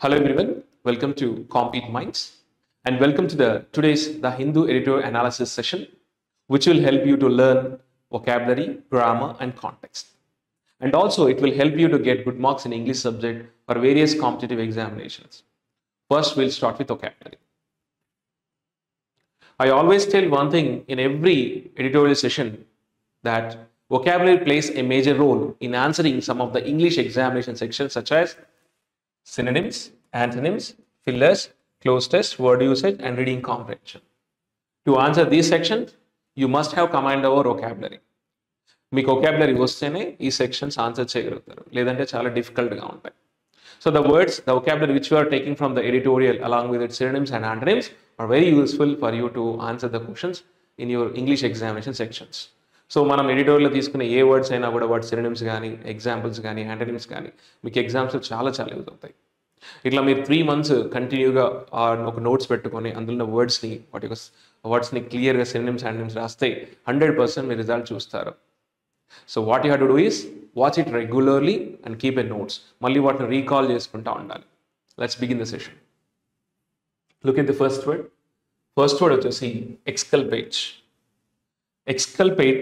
Hello everyone, welcome to Compete Minds and welcome to the Hindu editorial analysis session, which will help you to learn vocabulary, grammar and context. And also it will help you to get good marks in English subject for various competitive examinations. First, we'll start with vocabulary. I always tell one thing in every editorial session that vocabulary plays a major role in answering some of the English examination sections such as synonyms, antonyms, fillers, close test, word usage, and reading comprehension. To answer these sections, you must have command over vocabulary. మీకు vocabulary వస్తేనే ఈ sections answer చేయగలుగుతారు, లేదంటే చాలా డిఫికల్ట్గా ఉంటాయి. So the vocabulary which you are taking from the editorial along with its synonyms and antonyms are very useful for you to answer the questions in your English examination sections. So మనం ఎడిటోరియల్లో తీసుకునే ఏ words అయినా కూడా వాటి synonyms కానీ examples కానీ antonyms కానీ మీకు ఎగ్జామ్స్లో చాలా యూజ్ అవుతాయి. ఇట్లా మీరు 3 months కంటిన్యూగా ఒక నోట్స్ పెట్టుకొని అందులో వర్డ్స్ని క్లియర్గా సినోనిమ్స్ యాంటోనిమ్స్ రాస్తే 100% మీ రిజల్ట్ చూస్తారు. So what you have to do is watch it regularly and keep a notes. మళ్ళీ వాటిని రీకాల్ చేసుకుంటూ ఉండాలి. Let's begin the session. Look at the first word వచ్చేసి ఎక్స్కల్పేట్. ఎక్స్కల్పేట్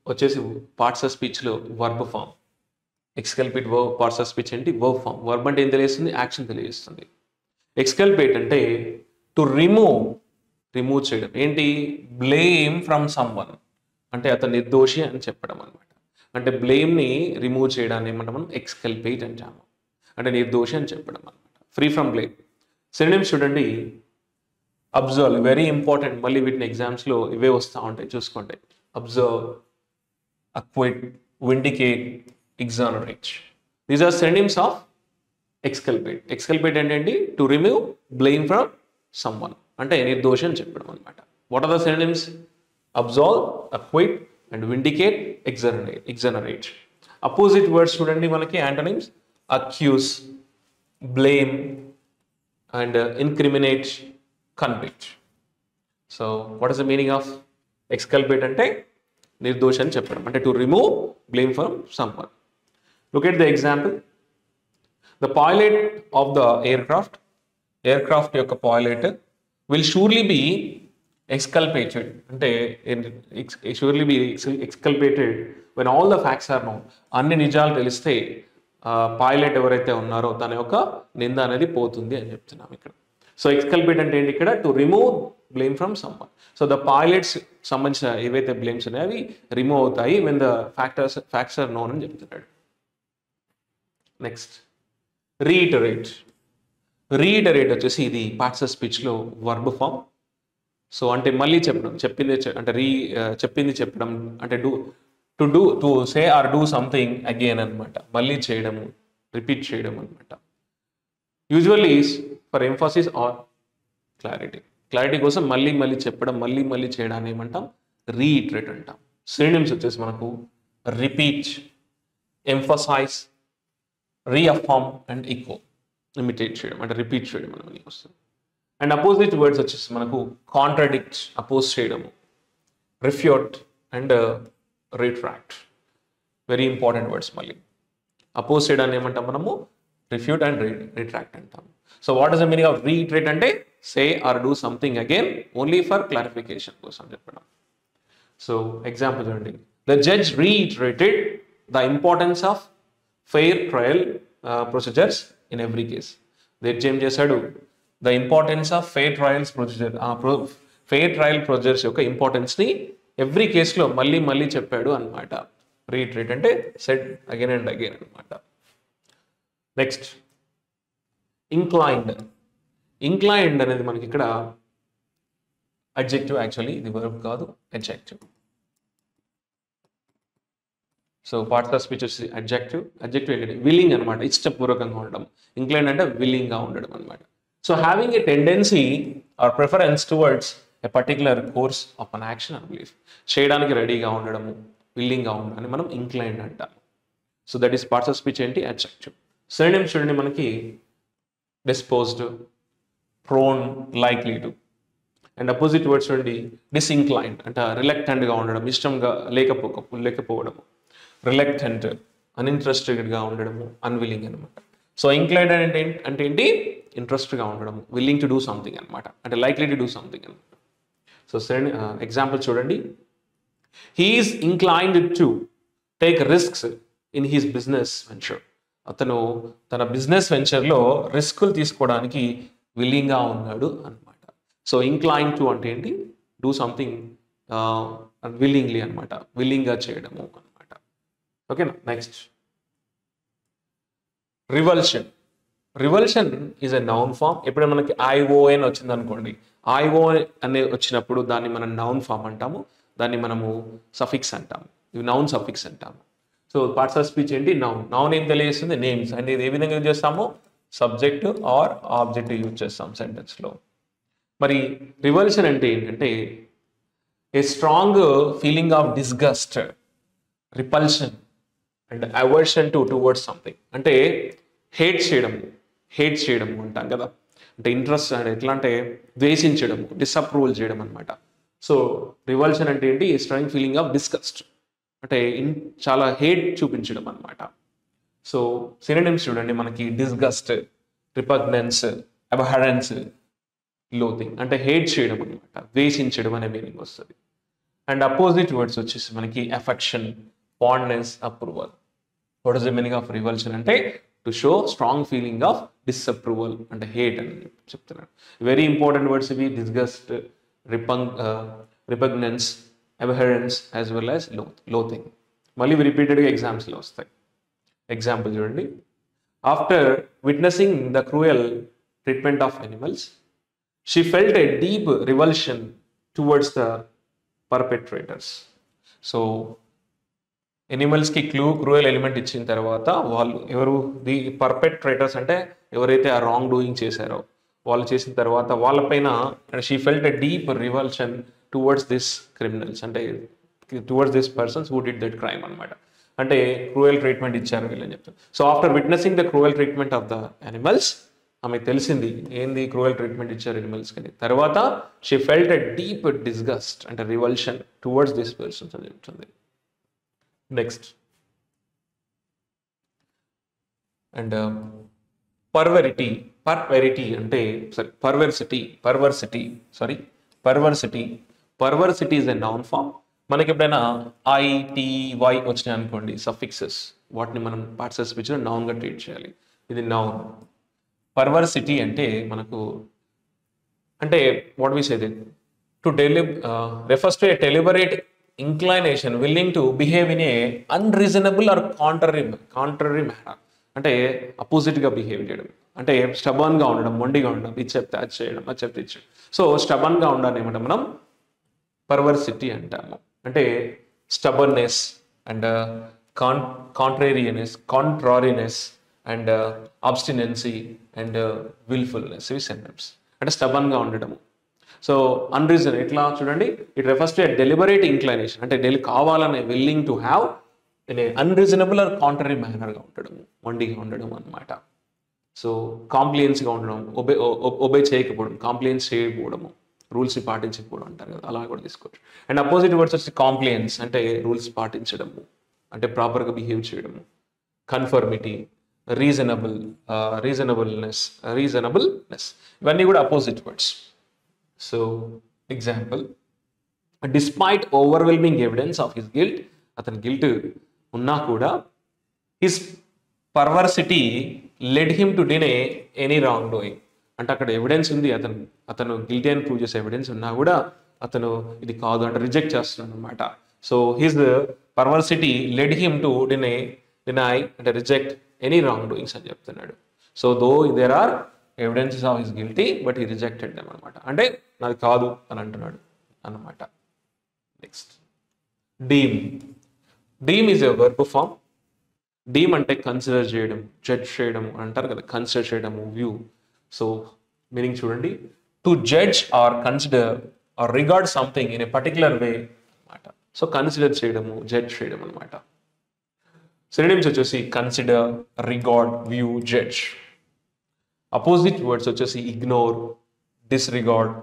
వచ్చేసి పార్ట్స్ ఆఫ్ స్పీచ్లో verb form. Exculpate parts of speech ఏంటి? Verb form. Verb అంటే ఏం తెలియజేస్తుంది? యాక్షన్ తెలియజేస్తుంది. ఎక్స్కల్పేట్ అంటే టు రిమూవ్ చేయడం. ఏంటి? బ్లేమ్ ఫ్రమ్ సమ్వన్ అంటే అతను నిర్దోషి అని చెప్పడం అనమాట. అంటే బ్లేమ్ని రిమూవ్ చేయడాన్ని ఏమంటాం మనం? ఎక్స్కల్పేట్ అంటాము. అంటే నిర్దోషి అని చెప్పడం అనమాట. Free from blame. సినోనిమ్స్ చూడండి. Absolve, very important. మళ్ళీ వీటిని ఎగ్జామ్స్లో ఇవే వస్తూ ఉంటాయి, చూసుకోండి. Absolve, acquit, vindicate, exonerate. These are synonyms of exculpate. Exculpate ఏంటంటే to remove blame from someone అంటే నిర్దోషి అని చెప్పడం అనమాట. What are the synonyms? Absolve, acquit and vindicate, exonerate. Opposite words చూడండి మనకి antonyms. Accuse, blame and incriminate, convict. So what is the meaning of exculpate అంటే నిర్దోషి అని చెప్పడం, అంటే to remove blame from someone. Look at the example. The pilot of the aircraft యొక్క pilot will surely be exculpated అంటే surely be exculpated when all the facts are known. అన్ని నిజాలు తెలిస్తే పైలట్ ఎవరైతే ఉన్నారో తన యొక్క నింద అనేది పోతుంది అని చెప్తున్నాం ఇక్కడ. సో ఎక్స్కల్పేట్ అంటే ఏంటి ఇక్కడ? To remove blame from someone. So the pilots సంబంధించిన ఏవైతే బ్లేమ్స్ ఉన్నాయో అవి రిమూవ్ అవుతాయి when the facts are known అని చెప్తున్నాడు. నెక్స్ట్ రీఇటరేట్ వచ్చేసి ఇది పార్ట్స్ ఆఫ్ స్పీచ్లో వర్బ్ ఫామ్. సో అంటే మళ్ళీ చెప్పడం, చెప్పింది చెప్పడం అంటే to say or do something again అనమాట. మళ్ళీ చేయడము, రిపీట్ చేయడం అనమాట. Usually for emphasis or clarity కోసం మళ్ళీ చెప్పడం, మళ్ళీ చేయడాన్ని ఏమంటాం? రీఇటరేట్ అంటాం. సినోనిమ్స్ వచ్చేసి మనకు repeat, emphasise, reaffirm and echo. Imitate చేయడం అంటే రిపీట్ చేయడం అని వస్తుంది. అండ్ అపోజిట్ వర్డ్స్ వచ్చేసి మనకు కాంట్రాడిక్ట్, అపోజ్ చేయడము, refute and retract. Very important words. మళ్ళీ అపోజ్ చేయడాన్ని ఏమంటాం మనము? రిఫ్యూట్ అండ్ రిట్రాక్ట్ అంటాం. So what is the meaning of reiterate అంటే say or do something again only for clarification కోసం చెప్పడం. సో ఎగ్జాంపుల్ చూడండి. The judge reiterated the importance of fair trial procedures in every case. Judge ఏం చేశాడు? The importance of fair trials procedure, fair trial procedures యొక్క ఇంపార్టెన్స్ని every కేసులో మళ్ళీ చెప్పాడు అనమాట. రీఇటరేట్ అంటే సెడ్ అగైన్ అండ్ అగైన్ అనమాట. నెక్స్ట్ ఇంక్లైన్డ్ అనేది మనకి ఇక్కడ అడ్జెక్టివ్. యాక్చువల్లీ ఇది వర్బ్ కాదు, adjective. So parts of speech వచ్చి అడ్జెక్టివ్ ఏంటంటే విల్లింగ్ అనమాట, ఇష్టపూర్వకంగా ఉండడం. ఇంక్లైన్డ్ అంటే విల్లింగ్గా ఉండడం అనమాట. So having a tendency or preference towards a particular course of an action or belief. చేయడానికి రెడీగా ఉండడము, విల్లింగ్గా ఉండడం మనం ఇంక్లైన్డ్ అంటాం. So that is parts of speech ఏంటి? అడ్జెక్టివ్. సినోనిమ్స్ చూడండి మనకి disposed, prone, likely to. And opposite words చూడండి. డిస్ఇంక్లైన్డ్ అంటే రిలక్టెంట్గా ఉండడం, ఇష్టంగా లేకపోవడము. రిలక్టెంట్, అన్ఇంట్రెస్టెడ్గా ఉండడము, అన్విల్లింగ్ అనమాట. సో ఇంక్లైన్డ్ అంటే ఏంటి, ఇంట్రెస్ట్గా ఉండడం, విల్లింగ్ టు డూ సంథింగ్ అనమాట, అంటే లైక్లీ టు డూ సంథింగ్ అనమాట. సో ఎగ్జాంపుల్ చూడండి, he is inclined to take risks in his business venture. అతను తన బిజినెస్ వెంచర్లో రిస్కులు తీసుకోవడానికి విల్లింగ్గా ఉన్నాడు అనమాట. సో ఇంక్లైన్ టు అంటే ఏంటి, డూ సంథింగ్ విల్లింగ్లీ అనమాట, విల్లింగ్గా చేయడము అనమాట. ఓకేనా. Next revulsion. Revulsion is a noun form. ఎప్పుడైనా మనకి ION వచ్చింది అనుకోండి, ION అనే వచ్చినప్పుడు దాన్ని మనం నౌన్ ఫామ్ అంటాము, దాన్ని మనము సఫిక్స్ అంటాము, ఇవి నౌన్ సఫిక్స్ అంటాము. సో పార్ట్స్ ఆఫ్ స్పీచ్ ఏంటి, నౌన్. నౌన్ ఏం తెలియజేస్తుంది, నేమ్స్. అంటే ఇది ఏ విధంగా యూజ్ చేస్తాము, సబ్జెక్ట్ ఆర్ ఆబ్జెక్ట్ యూజ్ చేస్తాం సెంటెన్స్లో. మరి రివల్షన్ అంటే ఏంటంటే a strong feeling of disgust, repulsion and aversion towards something. అంటే హేట్ చేయడము అంటాం కదా, అంటే ఇంట్రెస్ట్ అంటే ఎట్లా అంటే ద్వేషించడము, డిసప్రూవల్ చేయడం అనమాట. సో రివల్షన్ అంటే ఏంటి, స్ట్రాంగ్ ఫీలింగ్ ఆఫ్ డిస్గస్ట్, అంటే చాలా హేట్ చూపించడం అనమాట. సో సినోనిమ్స్ చూడండి మనకి, డిస్గస్ట్, రిపగ్నెన్స్, అబహరెన్స్, లోతింగ్. అంటే హేట్ చేయడం అనమాట, ద్వేషించడం అనే మీనింగ్ వస్తుంది. అండ్ అపోజిట్ వర్డ్స్ వచ్చేసి మనకి affection, fondness, approval. What is the meaning of revulsion అంటే to show strong feeling of disapproval, అంటే హేట్ అని చెప్తున్నాను. వెరీ ఇంపార్టెంట్ వర్డ్స్ ఇవి, disgust, repugnance, abhorrence as well as loathing. మళ్ళీ రిపీటెడ్గా ఎగ్జామ్స్లో వస్తాయి. ఎగ్జాంపుల్ చూడండి, after witnessing the cruel treatment of animals she felt a deep revulsion towards the perpetrators. So ఎనిమల్స్కి క్రూయల్ ఎలిమెంట్ ఇచ్చిన తర్వాత వాళ్ళు ఎవరు, ది పర్పెట్రేటర్స్ అంటే ఎవరైతే ఆ రాంగ్ డూయింగ్ చేశారో వాళ్ళు చేసిన తర్వాత వాళ్ళపైన she felt a deep revulsion towards this criminals, అంటే towards this persons who did that crime అనమాట. అంటే క్రూయల్ ట్రీట్మెంట్ ఇచ్చారు వీళ్ళని చెప్తారు. So after witnessing the cruel treatment of the animals, ఆమెకు తెలిసింది ఏంది క్రూయల్ ట్రీట్మెంట్ ఇచ్చారు ఎనిమల్స్ కానీ, తర్వాత she felt a deep disgust అంటే రివల్షన్ టువర్డ్స్ దిస్ పర్సన్స్ అని చెప్తుంది. నెక్స్ట్ అండ్ పర్వెరిటీ అంటే perversity is a noun form. మనకి ఎప్పుడైనా ITY వచ్చినాయి అనుకోండి సఫిక్సెస్, వాటిని మనం పార్ట్స్ ఆఫ్ స్పీచ్లో నౌన్గా ట్రీట్ చేయాలి. ఇది నౌన్. పర్వర్సిటీ అంటే మనకు అంటే what we say to refers to a deliberate inclination willing to behave in a unreasonable or contrary manner. అంటే అపోజిట్గా బిహేవ్ చేయడం, అంటే స్టబర్న్గా ఉండడం, మొండిగా ఉండడం, ఇది చెప్తే అది చేయడం, అది చెప్తే ఇది చేయడం. సో స్టబర్న్గా ఉండాలని ఏమంటాం మనం, పర్వర్సిటీ అంటాము. అంటే stubbornness and contrariness and obstinacy and wilfulness, ఇవి సినోనిమ్స్. అంటే స్టబర్న్గా ఉండడము. సో అన్రీజన్ ఎట్లా చూడండి, it refers to a deliberate inclination, అంటే కావాలనే willing to have in a unreasonable or contrary మేనర్గా ఉండడము, మొండిగా ఉండడం అనమాట. సో కాంప్లియన్స్గా ఉండడం, ఒబే చేయకపోవడం, కాంప్లియన్స్ చేయకపోవడము, రూల్స్ని పాటించకపోవడం అంటారు కదా, అలా కూడా తీసుకోవచ్చు. అండ్ అపోజిట్ వర్డ్స్ వచ్చి కాంప్లియన్స్ అంటే రూల్స్ పాటించడము, అంటే ప్రాపర్గా బిహేవ్ చేయడము, కన్ఫర్మిటీ, రీజనబుల్నెస్, ఇవన్నీ కూడా opposite words. So example, despite overwhelming evidence of his guilt, అతని గిల్ట్ ఉన్నా కూడా his perversity led him to deny any wrongdoing. అంటే అక్కడ ఎవిడెన్స్ ఉంది, అతను గిల్టీ అని ప్రూవ్ చేసే ఎవిడెన్స్ ఉన్నా కూడా అతను ఇది కాదు అంటే రిజెక్ట్ చేస్తున్నాడు అనమాట. So his perversity led him to deny అంటే రిజెక్ట్ ఎనీ రాంగ్ డూయింగ్స్ అని చెప్తున్నాడు. So though there are evidences of his guilty but he rejected them అనమాట, అంటే నాది కాదు అని అంటున్నాడు అన్నమాట. Next deem is a verb form. Deem అంటే కన్సిడర్ చేయడం, జడ్జ్ చేయడం అంటారు కదా, కన్సిడర్ చేయడము, వ్యూ. సో మీనింగ్ చూడండి, to judge or consider or regard something in a particular way అనమాట. సో కన్సిడర్ చేయడము, జడ్జ్ చేయడం అనమాట. సినోనిమ్స్ వచ్చేసి consider, regard, view, judge. Opposite words వచ్చేసి ఇగ్నోర్, డిస్రిగార్డ్,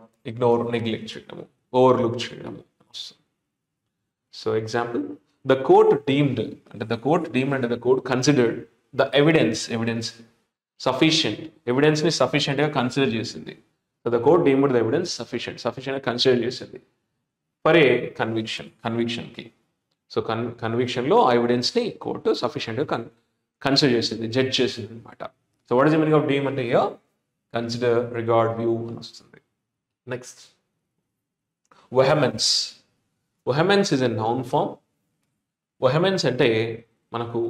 నెగ్లెక్ట్ చేయడము, ఓవర్లుక్ చేయడము. So example, the court deemed and the court considered the evidence sufficient ఎవిడెన్స్ని సఫిషియెంట్గా కన్సిడర్ చేసింది. So the court deemed the evidence సఫిషియెంట్గా కన్సిడర్ చేసింది for a కన్విక్షన్కి. So కన్విక్షన్లో ఆ ఎవిడెన్స్ని కోర్టు సఫిషియెంట్గా కన్సిడర్ చేసింది, జడ్జ్ చేసింది అనమాట. So what is the meaning of deem అంటే ఇయర్ కన్సిడర్, రిగార్డ్, వ్యూ అని వస్తుంది. Next vehemence. Vehemence is a noun form. Vehemence అంటే మనకు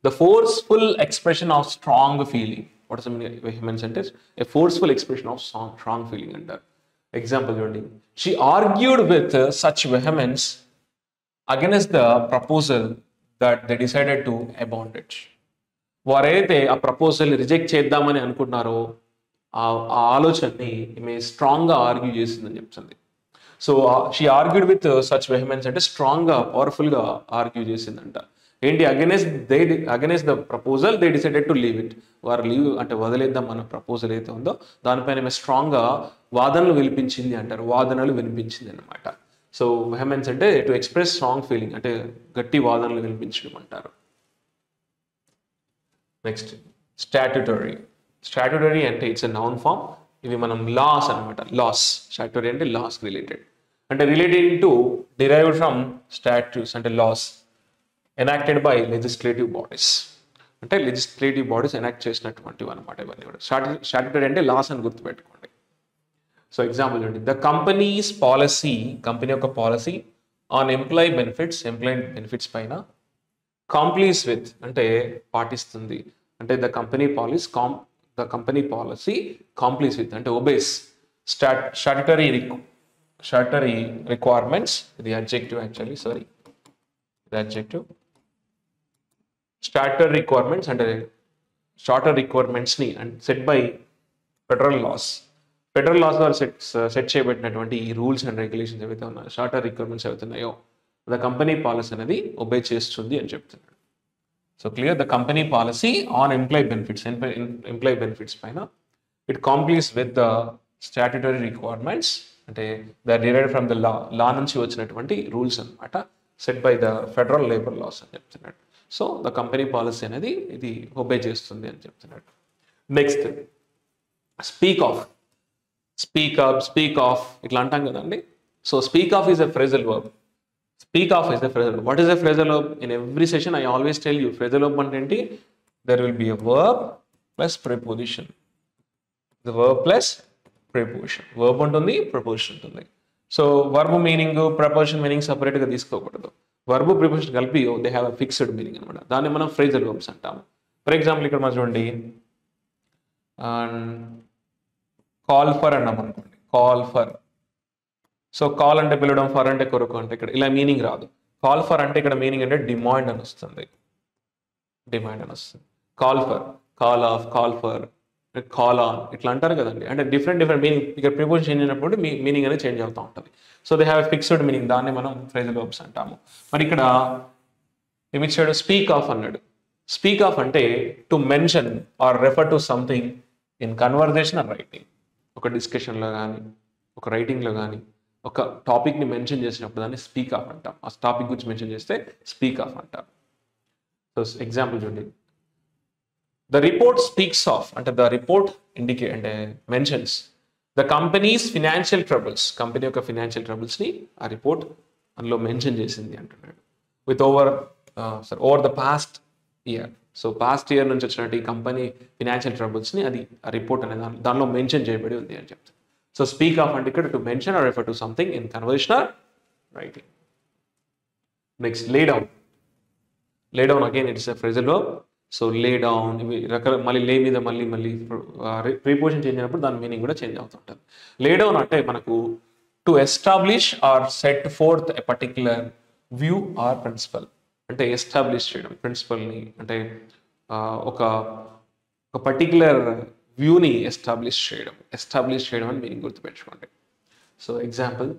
the forceful expression of strong feeling. What is the meaning vehemence అంటే a forceful expression of strong feeling అంటారు. Example చూడండి, she argued with such vehemence against the proposal that they decided to abandon it. వారైతే ఆ proposal reject చేద్దామని అనుకుంటున్నారో ఆ ఆలోచనని ఈమె స్ట్రాంగ్గా ఆర్గ్యూ చేసిందని చెప్తుంది. So she argued with such vehemence అంటే స్ట్రాంగ్గా, పవర్ఫుల్గా ఆర్గ్యూ చేసిందంట. ఏంటి? Against the proposal they decided to leave it. వారు లీవ్ అంటే వదిలేద్దాం అన్న ప్రపోజల్ అయితే ఉందో దానిపైన ఈమె స్ట్రాంగ్గా వాదనలు వినిపించింది అంటారు, వాదనలు వినిపించింది అనమాట. సో వెహమెన్స్ అంటే టు ఎక్స్ప్రెస్ స్ట్రాంగ్ ఫీలింగ్ అంటే గట్టి వాదనలు వినిపించడం అంటారు. Next statutory. స్టాట్యుటరీ అంటే ఇట్స్ ఎ నౌన్ ఫామ్. ఇవి మనం లాస్ అనమాట. లాస్, స్టాట్యుటరీ అంటే లాస్ రిలేటెడ్, అంటే related to derived from statutes అంటే laws enacted by legislative bodies. అంటే లెజిస్లేటివ్ బాడీస్ ఎనాక్ట్ చేసినటువంటివి అనమాట ఇవన్నీ కూడా. స్టాట్యుటరీ అంటే లాస్ అని గుర్తుపెట్టుకోండి. సో ఎగ్జాంపుల్ చూడండి, ద కంపెనీస్ పాలసీ, కంపెనీ యొక్క పాలసీ ఆన్ ఎంప్లాయీ బెనిఫిట్స్ పైన కాంప్లీస్ విత్ అంటే పాటిస్తుంది, అంటే the company policy complies with అంటే ఒబేస్ స్టాట్యుటరీ రిక్వైర్మెంట్స్. ఇది అడ్జెక్టివ్ యాక్చువల్లీ, సారీ ఇది అడ్జెక్టివ్. స్టాట్యుటరీ రిక్వైర్మెంట్స్ అంటే స్టాట్యుటరీ రిక్వైర్మెంట్స్ని and set by federal laws ద్వారా సెట్ చేయబడినటువంటి ఈ రూల్స్ అండ్ రెగ్యులేషన్స్ ఏవైతే ఉన్నాయో, స్టాట్యుటరీ రిక్వైర్మెంట్స్ ఏవైతే ఉన్నాయో ద కంపెనీ పాలసీ అనేది ఒబే చేస్తుంది అని చెప్తున్నాడు. So clear, the company policy on employee benefits పైన it complies with the statutory requirements అంటే the derived from the law నుంచి వచ్చినటువంటి రూల్స్ అనమాట, set by the federal labour laws అని చెప్తున్నాడు. సో ద కంపెనీ పాలసీ అనేది ఇది ఒబే చేస్తుంది అని చెప్తున్నాడు. నెక్స్ట్ స్పీక్ ఆఫ్ ఇట్లా అంటాం కదండి. So speak of is a phrasal verb. What is a phrasal verb? In every session, I always tell you, phrasal verb అంటే there will be a verb plus preposition. The verb plus preposition. Verb ఉంటుంది, preposition ఉంటుంది. So verb meaning, preposition meaning separate గా తీసుకోకూడదు. Verb preposition కలిపి they have a fixed meaning అనమాట. దాన్ని మనం phrasal verbs అంటాము. ఫర్ ఎగ్జాంపుల్ ఇక్కడ మనం చూడండి, కాల్ ఫర్ అన్నాం అనుకోండి, కాల్ ఫర్. సో కాల్ అంటే పిలవడం, ఫర్ అంటే కొరకు అంటే ఇక్కడ ఇలా మీనింగ్ రాదు. కాల్ ఫర్ అంటే ఇక్కడ మీనింగ్ అంటే డిమాండ్ అని వస్తుంది. Call for, call off, call for, call on ఇట్లా అంటారు కదండి. అంటే డిఫరెంట్ మీనింగ్ ఇక్కడ ప్రిపోజిషన్ చేంజ్ అయినప్పుడు మీనింగ్ అనేది చేంజ్ అవుతూ ఉంటుంది. So they have fixed meaning, దాన్ని మనం ఫ్రేజల్ వర్బ్స్ అంటాము. మరి ఇక్కడ ఏమిచ్చాడు? స్పీక్ ఆఫ్ అన్నాడు. స్పీక్ ఆఫ్ అంటే to mention or refer to something in conversation or writing. ఒక డిస్కషన్లో కానీ ఒక రైటింగ్లో కానీ ఒక టాపిక్ని మెన్షన్ చేసినప్పుడు దాన్ని స్పీక్ ఆఫ్ అంటాం. ఆ టాపిక్ గురించి మెన్షన్ చేస్తే స్పీక్ ఆఫ్ అంటాం. సో ఎగ్జాంపుల్ చూడండి, ద రిపోర్ట్ స్పీక్స్ ఆఫ్ అంటే ద రిపోర్ట్ ఇండికేట్ అంటే mentions the companies financial troubles. Company యొక్క ఫినాన్షియల్ ట్రబుల్స్ని ఆ రిపోర్ట్ అందులో మెన్షన్ చేసింది అంటున్నాడు. With over the past year. So past year నుంచి వచ్చినట్టు ఈ కంపెనీ ఫినాన్షియల్ ట్రబుల్స్ని అది ఆ రిపోర్ట్ అనే దానిలో మెన్షన్ చేయబడి ఉంది అని చెప్తారు. So speak of అంటే ఇక్కడ to mention or refer to something in conversation or writing. Next, lay down. Lay down again it is a phrasal verb. So lay down మళ్ళీ lay మీద మళ్ళీ ప్రిపోజిషన్ చేంజ్ అయినప్పుడు దాని మీనింగ్ కూడా change అవుతుంటుంది. Lay down అంటే మనకు to establish or set forth a particular view or principle. అంటే ఎస్టాబ్లిష్ చేయడం ప్రిన్సిపల్ని, అంటే ఒక పర్టిక్యులర్ వ్యూని ఎస్టాబ్లిష్ చేయడం అని మీనింగ్ గుర్తుపెట్టుకోండి. So example,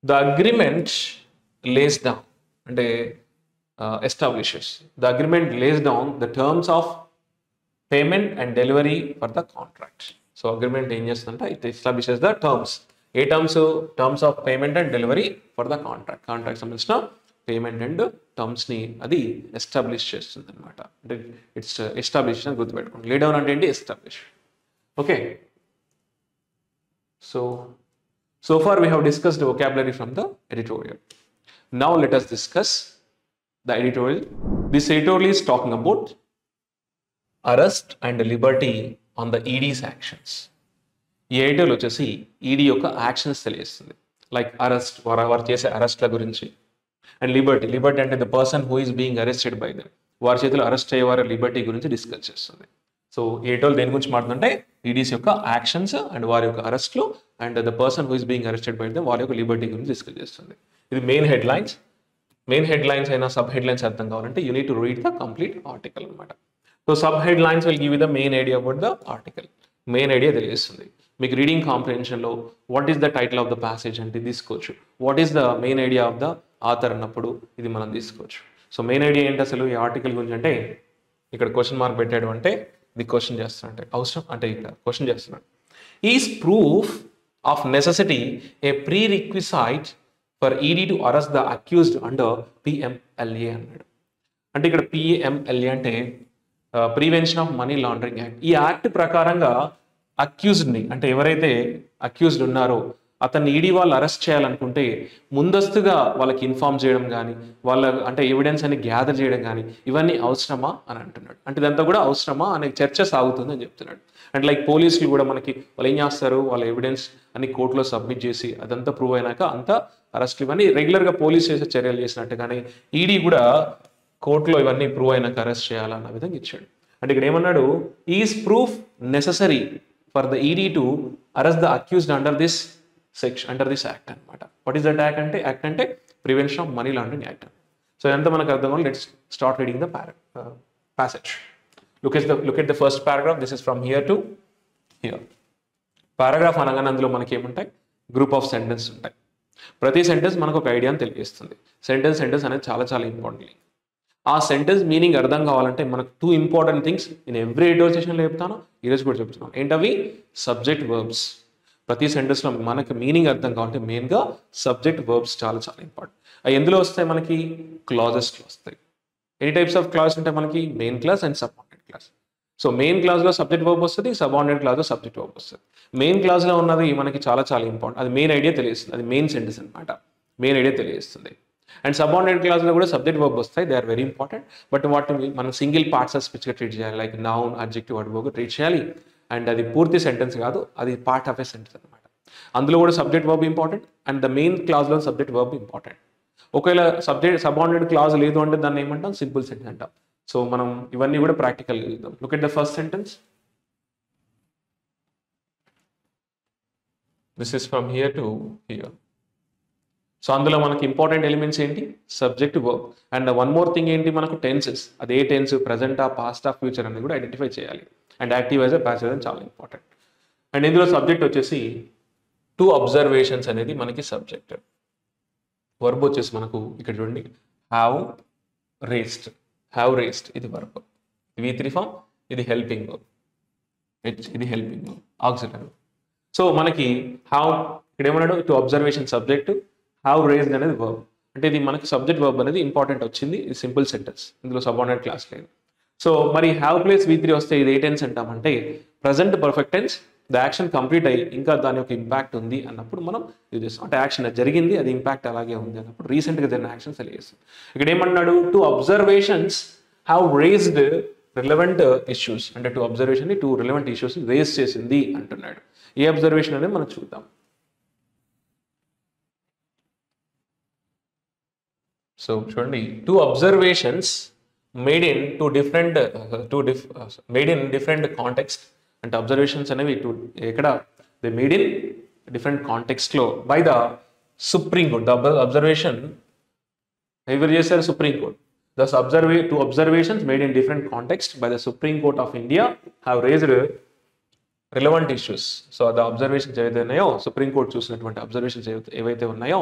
the agreement lays down అంటే establishes. The agreement lays down the terms of payment and delivery for the contract. So agreement ఏం చేస్తుందంటే ఇట్ ఎస్టాబ్లిషెస్ ద టర్మ్స్. ఏ terms? Terms of payment and delivery for the contract. Contract సంబంధించిన payment and టర్మ్స్ని అది establish చేస్తుంది అనమాట. అంటే it's establish అని గుర్తుపెట్టుకోండి. లే డౌన్ అంటే ఏంటి? Establish. Okay, so far we have discussed the vocabulary from the editorial. Now let us discuss the editorial. This editorial is talking about arrest and liberty on the ED's actions. ఈ editorial వచ్చేసి ED యొక్క actions తెలియజేస్తుంది. Like arrest, వారు చేసే అరెస్ట్ల గురించి, and liberty అంటే the person who is being arrested by them, వారి చేతిలో అరెస్ట్ అయ్యేవారి లిబర్టీ గురించి డిస్కస్ చేస్తుంది. సో ఈ ఎడిటోరియల్ దేని గురించి మాట్లాడుతుంటే ఈడీస్ యొక్క యాక్షన్స్ అండ్ వారి యొక్క అరెస్ట్లు and the person who is being arrested by them వారి యొక్క లిబర్టీ గురించి డిస్కస్ చేస్తుంది. ఇది మెయిన్ హెడ్లైన్స్ అయినా సబ్ హెడ్లైన్స్ అర్థం కావాలంటే you need to read the complete article అనమాట. So sub headlines will give you the main idea about the article. Main idea తెలియజేస్తుంది. మీకు రీడింగ్ కాంప్రిహెన్షన్లో what is the title of the passage అంటే తీసుకోవచ్చు. What is the main idea of the author అన్నప్పుడు ఇది మనం తీసుకోవచ్చు. సో మెయిన్ ఐడియా ఏంటి అసలు ఈ ఆర్టికల్ గురించి అంటే, ఇక్కడ క్వశ్చన్ మార్క్ పెట్టాడు అంటే ఇది క్వశ్చన్ చేస్తున్నాడు, అవసరం అంటే ఇక్కడ క్వశ్చన్ చేస్తున్నాడు. Is proof of necessity a prerequisite for ED to arrest the accused under PMLA అన్నాడు. అంటే ఇక్కడ పిఎంఎల్ఏ అంటే prevention of money laundering act. ఈ యాక్ట్ ప్రకారంగా అక్యూజ్డ్ని అంటే ఎవరైతే అక్యూజ్డ్ ఉన్నారో అతన్ని ఈడీ వాళ్ళు అరెస్ట్ చేయాలనుకుంటే ముందస్తుగా వాళ్ళకి ఇన్ఫార్మ్ చేయడం కానీ, వాళ్ళ అంటే ఎవిడెన్స్ అని గ్యాదర్ చేయడం కానీ ఇవన్నీ అవసరమా అని అంటున్నాడు. అంటే ఇదంతా కూడా అవసరమా అనే చర్చ సాగుతుంది అని చెప్తున్నాడు. అండ్ లైక్ పోలీసులు కూడా మనకి వాళ్ళు ఏం చేస్తారు, వాళ్ళ ఎవిడెన్స్ అని కోర్టులో సబ్మిట్ చేసి అదంతా ప్రూవ్ అయినాక అంతా అరెస్ట్లు ఇవన్నీ రెగ్యులర్గా పోలీస్ చేసే చర్యలు చేసినట్టు కానీ ఈడీ కూడా కోర్టులో ఇవన్నీ ప్రూవ్ అయినాక అరెస్ట్ చేయాలన్న విధంగా ఇచ్చాడు. అంటే ఇక్కడ ఏమన్నాడు, is proof necessary for the ED to arrest the accused under this section, under this act అనమాట. వాట్ ఈస్ దట్ యాక్ట్ అంటే prevention of money laundering act. So ఇదంతా మనకు అర్థం కావాలి. Let's start reading the passage. Look at the first paragraph. This is from here to here. Paragraph అనగానే అందులో మనకి ఏముంటాయి, గ్రూప్ ఆఫ్ సెంటెన్స్ ఉంటాయి. ప్రతి సెంటెన్స్ మనకు ఒక ఐడియాని తెలియజేస్తుంది. సెంటెన్స్ అనేది చాలా చాలా ఇంపార్టెంట్. ఆ సెంటెన్స్ మీనింగ్ అర్థం కావాలంటే మనకు 2 ఇంపార్టెంట్ థింగ్స్ నేను ఎవ్రీ ఎడిటోరియల్ సెషన్లో చెప్తాను, ఈరోజు కూడా చెప్తున్నాను. ఏంటవి? Subject verbs. ప్రతి సెంటెన్స్లో మనకి మీనింగ్ అర్థం కావాలంటే మెయిన్గా సబ్జెక్ట్ వర్బ్స్ చాలా చాలా ఇంపార్టెంట్. అవి ఎందులో వస్తాయి? మనకి క్లాజెస్లో వస్తాయి. ఎనీ టైప్స్ ఆఫ్ క్లాస్ ఉంటాయి మనకి, main class and subordinate class. So main క్లాస్లో సబ్జెక్ట్ వర్బ్ వస్తుంది, సబార్డినేట్ క్లాస్లో సబ్జెక్ట్ వర్బ్ వస్తుంది. మెయిన్ క్లాస్లో ఉన్నది మనకి చాలా చాలా ఇంపార్టెంట్, అది మెయిన్ ఐడియా తెలియజేస్తుంది, అది మెయిన్ సెంటెన్స్ అనమాట, మెయిన్ ఐడియా తెలియజేస్తుంది. అండ్ సబార్డినేట్ క్లాస్లో కూడా సబ్జెక్ట్ వర్బ్ వస్తాయి, they are very important. But వాటిని మనం సింగిల్ పార్ట్స్ ఆఫ్ స్పీచ్గా ట్రీట్ చేయాలి, లైక్ నౌన్, అడ్జెక్టివ్, అడ్వర్బ్గా ట్రీట్ చేయాలి. అండ్ అది పూర్తి సెంటెన్స్ కాదు, అది పార్ట్ ఆఫ్ ఎ సెంటెన్స్ అనమాట. అందులో కూడా subject verb important and the main క్లాస్లో సబ్జెక్ట్ వర్బ్ ఇంపార్టెంట్. ఒకవేళ సబార్డినేట్ క్లాజ్ లేదు అంటే దాన్ని ఏమంటాం? సింపుల్ సెంటెన్స్ అంటాం. సో మనం ఇవన్నీ కూడా ప్రాక్టికల్గా చూద్దాం. Look at the first sentence. This is from here to here. So అందులో మనకి ఇంపార్టెంట్ ఎలిమెంట్స్ ఏంటి? Subject verb. And one more thing ఏంటి మనకు? టెన్సెస్. అదే టెన్స్, ప్రజెంటా, పాస్టా, ఫ్యూచర్ అనేది కూడా ఐడెంటిఫై చేయాలి. అండ్ యాక్టివ్ యాజ్ ప్యాసివ్ అని చాలా ఇంపార్టెంట్. అండ్ ఇందులో సబ్జెక్ట్ వచ్చేసి 2 అబ్జర్వేషన్స్ అనేది మనకి సబ్జెక్ట్. వర్బ్ వచ్చేసి మనకు ఇక్కడ చూడండి, హ్యావ్ రేస్డ్ ఇది వర్బ్, V3 ఫామ్, ఇది హెల్పింగ్ వర్బ్, ఇది హెల్పింగ్ వర్బ్, ఆక్సిలరీ. సో మనకి హ్యావ్ ఇక్కడ ఏమన్నాడు? 2 అబ్జర్వేషన్ సబ్జెక్ట్, హ్యావ్ రేస్డ్ అనేది వర్బ్. అంటే ఇది మనకి సబ్జెక్ట్ వర్బ్ అనేది ఇంపార్టెంట్ వచ్చింది, ఇది సింపుల్ సెంటెన్స్, ఇందులో సబార్డినేట్ క్లాస్ లేదు. సో మరి హ్యావ్ ప్లేస్ V3 వస్తే ఇది ఏ టెన్స్ అంటామంటే present perfect tense. The action complete అయ్యి ఇంకా దాని యొక్క ఇంపాక్ట్ ఉంది అన్నప్పుడు మనం యూజ్ చేస్తాం. అంటే యాక్షన్ జరిగింది, అది ఇంపాక్ట్ అలాగే ఉంది అన్నప్పుడు రీసెంట్గా జరిగిన యాక్షన్ తెలియజేస్తాం. ఇక్కడ ఏమన్నాడు? 2 observations have raised relevant issues. అంటే 2 అబ్జర్వేషన్ 2 రిలవెంట్ ఇష్యూస్ రేస్ చేసింది అంటున్నాడు. ఏ అబ్జర్వేషన్ అనేది మనం చూద్దాం. సో చూడండి, 2 observations made in different context. అంటే అబ్జర్వేషన్స్ అనేవి ఎక్కడ దే మేడ్ ఇన్ డిఫరెంట్ కాంటెక్స్ట్లో by the Supreme Court. The observation ఎవరు చేశారు? Supreme Court. Thus, 2 observations made in different contexts by the Supreme Court of India have raised relevant issues. So, the observations ఏవైతే ఉన్నాయో, supreme court చూసినటువంటి observations ఏవైతే ఉన్నాయో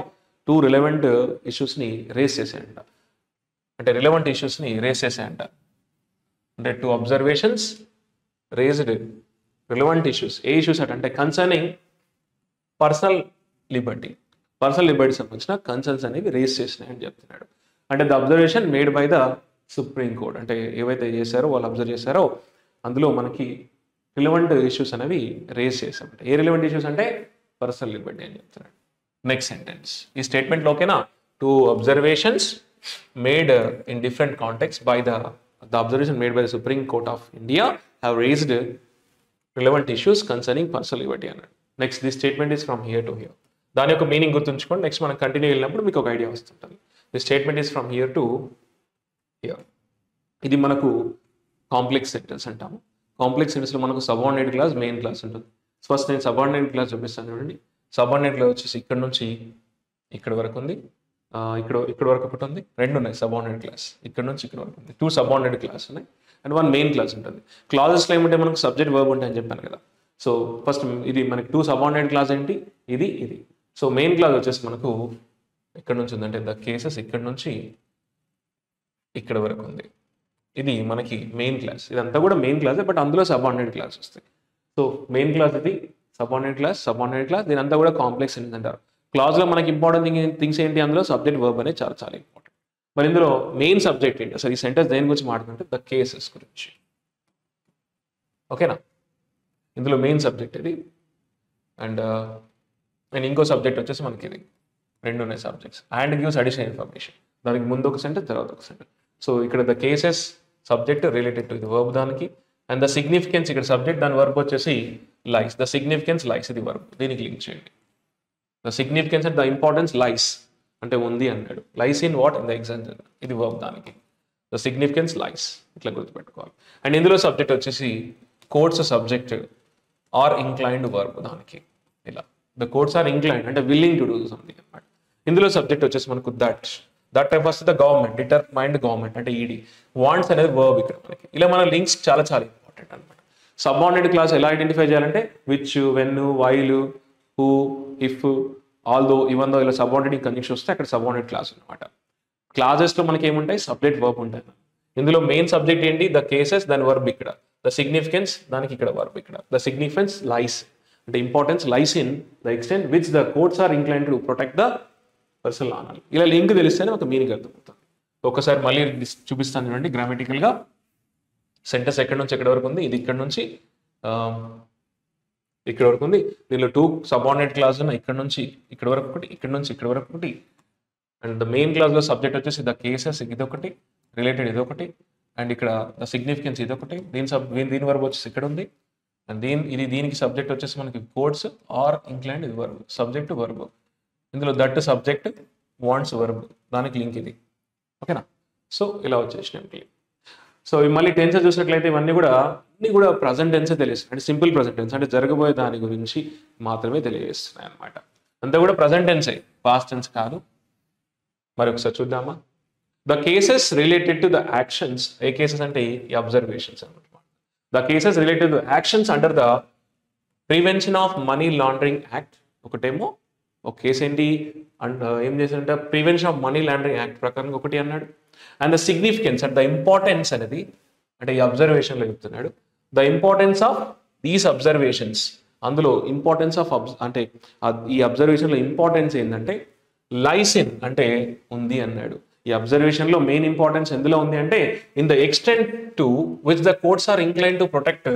2 relevant issuesని race చేశాయంట. అంటే relevant ఇష్యూస్ని race చేశాయంట. అంటే 2 observations raised relevant issues. ఏ issues అంటే concerning personal Liberty సంబంధించిన concerns అనేవి రేస్ చేసినాయని చెప్తున్నాడు. అంటే the observation made by the Supreme court, అంటే ఏవైతే చేశారో వాళ్ళు అబ్జర్వ్ చేశారో అందులో మనకి రిలవెంట్ ఇష్యూస్ అనేవి రేస్ చేశాం. ఏ రిలవెంట్ ఇష్యూస్ అంటే పర్సనల్ లిబర్టీ అని చెప్తున్నాడు. నెక్స్ట్ సెంటెన్స్ ఈ స్టేట్మెంట్లో ఓకేనా, 2 observations made in different contexts by the observation made by the Supreme Court of India have raised relevant issues concerning personal liberty అన్నాడు. Next the statement is from here to here. దాని యొక్క meaning గుర్తుంచుకోండి. Next మనం continue వెళ్ళినప్పుడు మీకు ఒక idea వస్తుంటుంది. The statement is from here to here. ఇది మనకు కాంప్లెక్స్ సెంటెన్స్ అంటాము. కాంప్లెక్స్ సెంటెన్స్లో మనకు సబార్డినేట్ క్లాస్, మెయిన్ క్లాస్ ఉంటుంది. ఫస్ట్ నేను సబార్డినేట్ క్లాస్ చూపిస్తాను చూడండి. సబార్డినేట్ క్లాస్ వచ్చేసి ఇక్కడ నుంచి ఇక్కడ వరకు ఉంది, ఇక్కడ వరకు ఒకటి ఉంది, 2 ఉన్నాయి సబార్డినేట్ క్లాస్. ఇక్కడ నుంచి ఇక్కడ వరకు ఉంది, 2 సబార్డినేట్ క్లాస్ ఉన్నాయి అండ్ 1 మెయిన్ క్లాస్ ఉంటుంది. క్లాజెస్లో ఏమంటే మనకు సబ్జెక్ట్ వర్బ్ ఉంటాయి అని చెప్పాను కదా. సో ఫస్ట్ ఇది మనకి 2 సబార్డినేట్ క్లాస్ ఏంటి, ఇది. సో మెయిన్ క్లాస్ వచ్చేసి మనకు ఇక్కడ నుంచి ఉంది, అంటే ద కేసెస్ ఇక్కడ నుంచి ఇక్కడ వరకు ఉంది. ఇది మనకి మెయిన్ క్లాస్. ఇదంతా కూడా మెయిన్ క్లాసే, బట్ అందులో సబార్డినేట్ క్లాస్ వస్తాయి. సో మెయిన్ క్లాస్ ఇది, సబార్డినేట్ క్లాస్, దీని అంతా కూడా కాంప్లెక్స్ సెంటెన్స్ అంటారు. క్లాజ్లో మనకి ఇంపార్టెంట్ థింగ్స్ ఏంటి, అందులో సబ్జెక్ట్ వర్బ్ అనేది చాలా చాలా ఇంపార్టెంట్. మరి ఇందులో మెయిన్ సబ్జెక్ట్ ఏంటి అసలు, ఈ సెంటెన్స్ దేని గురించి మాట్లాడుతుంటే ద కేసెస్ గురించి. ఓకేనా, ఇందులో మెయిన్ సబ్జెక్ట్ ఇది అండ్ ఇంకో సబ్జెక్ట్ వచ్చేసి మనకి ఇది. 2 ఉన్నాయి subjects. And gives additional information. దానికి ముందు ఒక సెంటెన్స్, తర్వాత ఒక సెంటెన్స్. సో ఇక్కడ the cases subject related to ఇది వర్బ్ దానికి, అండ్ ద సిగ్నిఫికెన్స్ ఇక్కడ సబ్జెక్ట్, దాని వర్బ్ వచ్చేసి లైస్. ద సిగ్నిఫికెన్స్ లైస్, ఇది వర్బ్, దీనికి లింక్ చేయండి. The significance and the importance lies అంటే ఉంది అన్నాడు. Lies in what, in the example, ఇది వర్బ్ దానికి. ద సిగ్నిఫికెన్స్ లైస్, ఇట్లా గుర్తుపెట్టుకోవాలి. అండ్ ఇందులో సబ్జెక్ట్ వచ్చేసి courts subject are inclined verb దానికి ఇలా. ద కోర్ట్స్ ఆర్ ఇంక్లైన్డ్ అంటే విల్లింగ్ టు డూ సంథింగ్ అన్నమాట. ఇందులో సబ్జెక్ట్ వచ్చేసి మనకు that refers to the government, determined government అంటే ED. వాంట్స్ అనేది వర్బ్ ఇక్కడ మనకి. ఇలా మన లింక్స్ చాలా చాలా ఇంపార్టెంట్ అనమాట. సబార్డినేట్ క్లాస్ ఎలా ఐడెంటిఫై చేయాలంటే which, when, while, who, if, although, even though ఇలా సబార్డినేట్ కండిషన్ వస్తే అక్కడ సబార్డినేట్ క్లాస్ అనమాట. క్లాజెస్లో మనకి ఏముంటాయి, సబ్జెక్ట్ వర్బ్ ఉంటాయి. ఇందులో మెయిన్ సబ్జెక్ట్ ఏంటి, ద కేసెస్, దాని వర్బ్ ఇక్కడ. ద సిగ్నిఫికెన్స్, దానికి ఇక్కడ వర్బ్ ఇక్కడ. ద సిగ్నిఫికెన్స్ లైస్ అంటే importance lies in the extent which the courts are inclined to protect the personal honour. ఇలా లింక్ తెలిస్తేనే ఒక మీనింగ్ అర్థమవుతుంది. ఒకసారి మళ్ళీ చూపిస్తాను చూడండి. గ్రామటికల్గా సెంటెన్స్ ఎక్కడి నుంచి ఎక్కడి వరకు ఉంది, ఇది ఇక్కడ నుంచి ఇక్కడ వరకు ఉంది. దీనిలో 2 సబార్డినేట్ క్లాస్ ఉన్నాయి, ఇక్కడ నుంచి ఇక్కడ వరకు ఒకటి, ఇక్కడ నుంచి ఇక్కడ వరకు ఒకటి. అండ్ ద మెయిన్ క్లాస్లో సబ్జెక్ట్ వచ్చేసి ద కేసెస్, ఇదొకటి, రిలేటెడ్ ఇదొకటి, అండ్ ఇక్కడ ద సిగ్నిఫికెన్స్ ఇదొకటి. దీని వర్బ్ వచ్చేసి ఇక్కడ ఉంది. అండ్ దీనికి సబ్జెక్ట్ వచ్చేసి మనకి కోర్ట్స్ ఆర్ ఇంక్లైన్డ్, ఇది వర్బ్, సబ్జెక్ట్ వర్బ్. ఇందులో దట్ సబ్జెక్ట్, వాంట్స్ వర్బ్, దానికి లింక్ ఇది. ఓకేనా, సో ఇలా వచ్చేసినాయి. సో మళ్ళీ టెన్సెస్ చూసినట్లయితే ఇవన్నీ కూడా ప్రజెంట్ టెన్సే తెలుస్తాయి. అంటే సింపుల్ ప్రజెంట్ టెన్స్, అంటే జరగబోయే దాని గురించి మాత్రమే తెలియజేస్తున్నాయి అనమాట. అంతా కూడా ప్రజెంట్ టెన్సే, పాస్ట్ టెన్స్ కాదు. మరి ఒకసారి చూద్దామా. The cases related to the actions, A cases అంటే ఈ అబ్జర్వేషన్స్ అనమాట. The cases related to actions under the prevention of money laundering act ఒకటేమో, ఒక కేసు ఏంటి అండ్ ఏం చేశారంటే prevention of money laundering act ప్రకారం ఒకటి అన్నాడు. And the significance and the importance అనేది అంటే ఈ అబ్జర్వేషన్లో చెప్తున్నాడు. The importance of these observations, అందులో ఇంపార్టెన్స్ ఆఫ్ అంటే ఈ అబ్జర్వేషన్లో ఇంపార్టెన్స్ ఏంటంటే లైస్ ఇన్ అంటే ఉంది అన్నాడు. ఈ అబ్జర్వేషన్లో మెయిన్ ఇంపార్టెన్స్ ఎందులో ఉంది అంటే in the extent to which the courts are incline to protect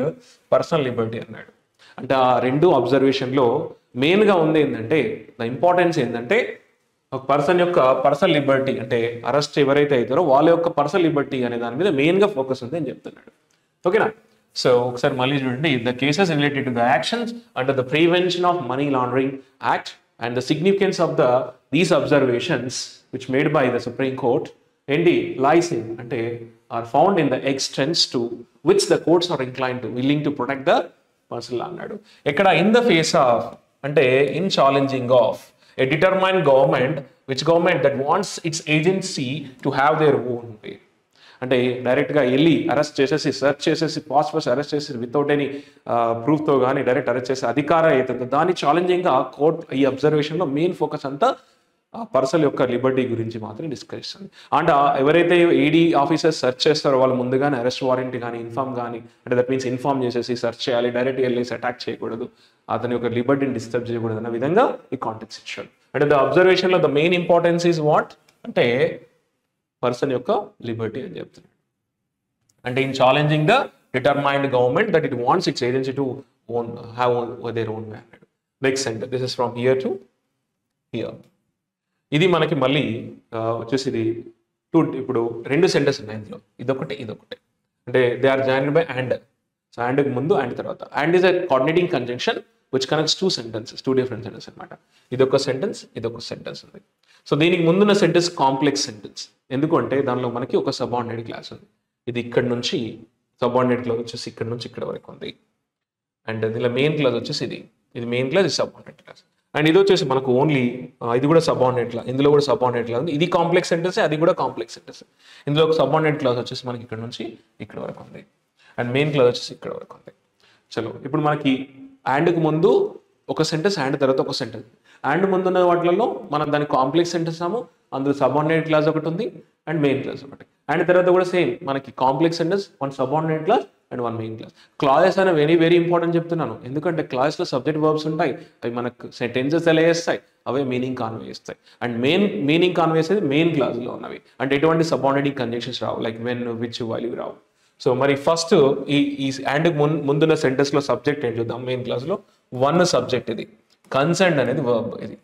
personal liberty అన్నాడు. అంటే ఆ 2 అబ్జర్వేషన్లో మెయిన్గా ఉంది ఏంటంటే ద ఇంపార్టెన్స్ ఏంటంటే ఒక పర్సన్ యొక్క పర్సనల్ లిబర్టీ, అంటే అరెస్ట్ ఎవరైతే అవుతారో వాళ్ళ యొక్క పర్సనల్ లిబర్టీ అనే దాని మీద మెయిన్గా ఫోకస్ ఉంది అని చెప్తున్నాడు. ఓకేనా, సో ఒకసారి మళ్ళీ చూడండి. The cases related to the actions under the prevention of money laundering act and the significance of these observations which made by the Supreme Court ఏంటి లైస్ ఇన్ అంటే are found in the extents to which the courts are incline to willing to protect the personal అన్నాడు. ఇక్కడ in the face of అంటే in challenging of a determined government, which government that wants its agency to have their own way. అంటే డైరెక్ట్గా వెళ్ళి arrest చేసేసి search చేసేసి passwords arrest చేసి without any ప్రూఫ్తో కానీ డైరెక్ట్ అరెస్ట్ చేసే అధికారం అవుతుందో దాన్ని ఛాలెంజింగ్గా కోర్ట్ ఈ అబ్జర్వేషన్లో మెయిన్ ఫోకస్ అంతా పర్సన్ యొక్క లిబర్టీ గురించి మాత్రం డిస్కస్ చేస్తుంది. అండ్ ఎవరైతే ఈడీ ఆఫీసర్స్ సెర్చ్ చేస్తారో వాళ్ళు ముందుగానే అరెస్ట్ వారెంట్ కానీ ఇన్ఫార్మ్ కానీ, అంటే దట్ మీన్స్ ఇన్ఫార్మ్ చేసేసి సెర్చ్ చేయాలి, డైరెక్ట్గా వెళ్ళేసి అటాక్ చేయకూడదు, అతని యొక్క లిబర్టీని డిస్టర్బ్ చేయకూడదు అన్న విధంగా ఈ కాంటెక్స్ట్ ఇచ్చాడు. అంటే ద అబ్జర్వేషన్లో the main importance is what అంటే పర్సన్ యొక్క లిబర్టీ అని చెప్తున్నాడు. అంటే in challenging the determined government that it wants its agency to have their own van. Next sentence, this is from here to here. ఇది మనకి మళ్ళీ వచ్చేసి ఇది ఇప్పుడు 2 సెంటెన్స్ ఉన్నాయి ఇందులో, ఇదొకటి ఇదొకటి. అంటే they are joined by and. So అండ్కి ముందు అండ్ తర్వాత. And is a coordinating conjunction which connects 2 sentences, 2 different sentences అనమాట. ఇదొక సెంటెన్స్, ఇదొక సెంటెన్స్ ఉంది. సో దీనికి ముందున్న సెంటెన్స్ కాంప్లెక్స్ సెంటెన్స్. ఎందుకంటే దానిలో మనకి ఒక సబార్డినేట్ క్లాస్ ఉంది. ఇది ఇక్కడ నుంచి సబార్డినేట్ క్లాస్ వచ్చేసి ఇక్కడ నుంచి ఇక్కడ వరకు ఉంది. అండ్ దీనిలో మెయిన్ క్లాస్ వచ్చేసి ఇది మెయిన్ క్లాస్, ఇది సబార్డినేట్ క్లాస్. అండ్ ఇది వచ్చేసి మనకు ఓన్లీ ఇది కూడా సబార్డినేట్ క్లాస్, ఇందులో కూడా సబార్డినేట్ క్లాస్ ఉంది. ఇది కాంప్లెక్స్ సెంటెన్స్, అది కూడా కాంప్లెక్స్ సెంటెన్స్. ఇందులో ఒక సబార్డినేట్ క్లాస్ వచ్చేసి మనకి ఇక్కడ నుంచి ఇక్కడ వరకు ఉంది. అండ్ మెయిన్ క్లాస్ వచ్చేసి ఇక్కడ వరకు ఉంది. చలో ఇప్పుడు మనకి అండ్కి ముందు ఒక సెంటెన్స్, అండ్ తర్వాత ఒక సెంటెన్స్. అండ్ ముందున్న వాటిలలో మనం దాని కాంప్లెక్స్ సెంటెన్స్ అన్నాము. అందులో సబార్డినేట్ క్లాస్ ఒకటి ఉంది అండ్ మెయిన్ క్లాస్ ఒకటి. అండ్ తర్వాత కూడా సేమ్ మనకి complex sentence, 1 subordinate class and 1 main class. Classes అనేవి వెరీ వెరీ ఇంపార్టెంట్ చెప్తున్నాను. ఎందుకంటే క్లాస్లో సబ్జెక్ట్ వర్బ్స్ ఉంటాయి, అవి మనకు సెంటెన్సెస్ ఎలా చేస్తాయి, అవే మీనింగ్ కాన్వే చేస్తాయి. అండ్ మీనింగ్ కాన్వే చేసేది మెయిన్ క్లాస్లో ఉన్నవి. అంటే ఎటువంటి subordinating conjunctions Rao, like when, which, while Rao. So మరి ఫస్ట్ ఈ అండ్కి ముందున్న సెంటెన్స్లో సబ్జెక్ట్ ఏంటి చూద్దాం. మెయిన్ క్లాస్లో 1 సబ్జెక్ట్, ఇది కన్సర్న్ అనేది వర్బ్ ఇది.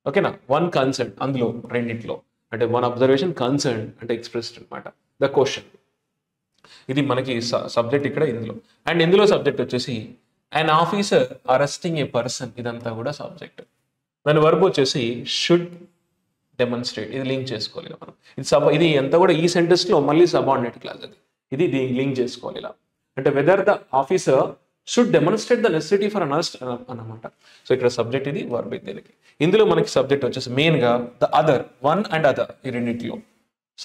ఓకేనా, 1 కన్సర్న్ అందులో రెండింటిలో. అంటే 1 అబ్జర్వేషన్, కన్సర్న్ అంటే ఎక్స్ప్రెస్డ్ అనమాట, ద క్వశ్చన్. ఇది మనకి సబ్జెక్ట్ ఇక్కడ ఇందులో. అండ్ ఇందులో సబ్జెక్ట్ వచ్చేసి అన్ ఆఫీసర్ అరెస్టింగ్ ఏ పర్సన్, ఇదంతా కూడా సబ్జెక్ట్. దాని వర్బ్ వచ్చేసి షుడ్ డెమాన్స్ట్రేట్, ఇది లింక్ చేసుకోవాలి మనం. ఇది అంతా కూడా ఈ సెంటెన్స్లో మళ్ళీ సబార్డినేట్ క్లాస్ అది. ఇది లింక్ చేసుకోవాలి ఇలా. అంటే whether the officer should demonstrate the necessity for an arrest అన్నమాట. సో ఇక్కడ సబ్జెక్ట్ ఇది, వర్బ్ ఇది దీనికి. ఇందులో మనకి సబ్జెక్ట్ వచ్చేసి మెయిన్గా ద అదర్, 1 అండ్ అదర్, ఈ రెండింటిలో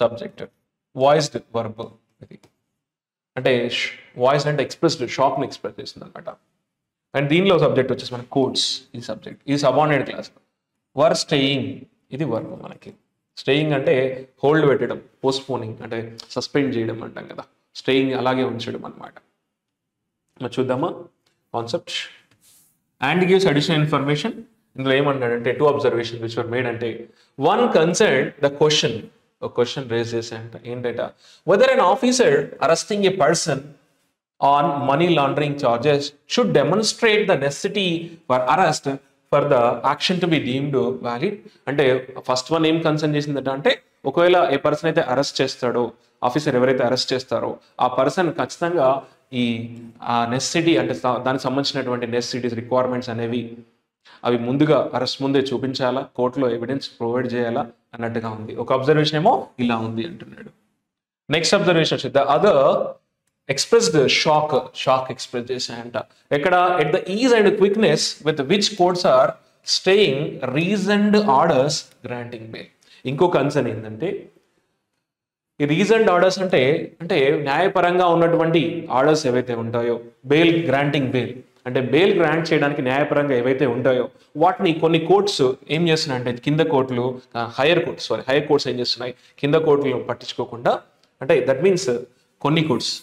సబ్జెక్ట్. వాయిస్డ్ వర్బ్ ఇది, అంటే వాయిస్ అంటే ఎక్స్ప్రెస్డ్, షాక్ని ఎక్స్ప్రెస్ చేస్తుంది అనమాట. అండ్ దీనిలో సబ్జెక్ట్ వచ్చేసి మనకి కోడ్స్, ఇది సబ్జెక్ట్, ఇది సబార్డినేట్ క్లాస్. వర్ స్టేయింగ్, ఇది వర్బ్ మనకి. స్టేయింగ్ అంటే హోల్డ్ పెట్టడం, పోస్ట్పోనింగ్ అంటే సస్పెండ్ చేయడం అంటాం కదా, స్టేయింగ్ అలాగే ఉంచడం అనమాట. మరి చూద్దామా concept. And gives additional information. ఇందులో ఏమన్నాడంటే 2 అబ్జర్వేషన్స్ విచ్ వర్ మేడ్. అంటే 1 కన్సర్న్ ద క్వశ్చన్, ఒక క్వశ్చన్ రేజ్ చేసే అంట ఏంటంటే whether an officer arresting a person on money laundering charges should demonstrate the necessity for arrest for the action to be deemed valid. అంటే first 1 ఏం concern చేసిందట అంటే ఒకవేళ ఏ పర్సన్ అయితే అరెస్ట్ చేస్తాడో, ఆఫీసర్ ఎవరైతే అరెస్ట్ చేస్తారో ఆ పర్సన్ ఖచ్చితంగా ఈ నెసెసిటీ అంటే దానికి సంబంధించినటువంటి నెసెసిటీస్, రిక్వైర్మెంట్స్ అనేవి అవి ముందుగా అరెస్ట్ ముందే చూపించాలా, కోర్టులో ఎవిడెన్స్ ప్రొవైడ్ చేయాలా అన్నట్టుగా ఉంది. ఒక అబ్జర్వేషన్ ఏమో ఇలా ఉంది అంటున్నాడు. నెక్స్ట్ అబ్జర్వేషన్ వచ్చి the other expressed shock express చేశాయంట. ఎక్కడ at the ease and quickness with which courts are staying reasoned orders granting bail. ఇంకో కన్సర్న్ ఏంటంటే ఈ రీజన్డ్ ఆర్డర్స్ అంటే న్యాయపరంగా ఉన్నటువంటి ఆర్డర్స్ ఏవైతే ఉంటాయో, బెయిల్, గ్రాంటింగ్ బెయిల్ అంటే బెయిల్ గ్రాంట్ చేయడానికి న్యాయపరంగా ఏవైతే ఉంటాయో వాటిని కొన్ని కోర్ట్స్ ఏం చేస్తున్నాయంటే, కింద కోర్టులు, హైయర్ కోర్ట్స్ ఏం చేస్తున్నాయి, కింద కోర్టులు పట్టించుకోకుండా, అంటే దట్ మీన్స్ కొన్ని courts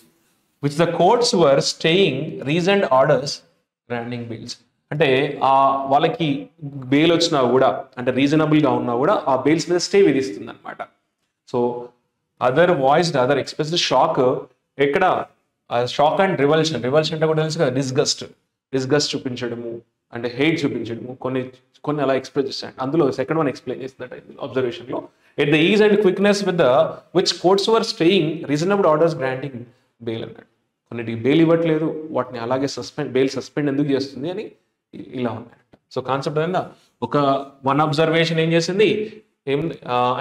which the courts were staying reasoned orders granting bails. అంటే వాళ్ళకి బెయిల్ వచ్చినా కూడా, అంటే రీజనబుల్గా ఉన్నా కూడా ఆ బెయిల్స్ మీద స్టే విధిస్తుంది అనమాట. So other voiced, other expressed shock. ఎక్కడ షాక్ అండ్ రివల్షన్ అంటే కూడా తెలుసు కదా, డిస్గస్ట్ చూపించడము అంటే హెయిట్ చూపించడము, కొన్ని అలా ఎక్స్ప్రెస్ చేస్తాడు. అందులో సెకండ్ 1 ఎక్స్ప్లెయిన్ చేస్తుందట అబ్జర్వేషన్లో. At the ease and quickness with which courts were staying reasonable orders granting bail అన్నాడు. కొన్నిటికి బెయిల్ ఇవ్వట్లేదు, వాటిని అలాగే బెయిల్ సస్పెండ్ ఎందుకు చేస్తుంది అని ఇలా ఉన్నాయంట. సో కాన్సెప్ట్ ఏందా, ఒక 1 అబ్జర్వేషన్ ఏం చేసింది,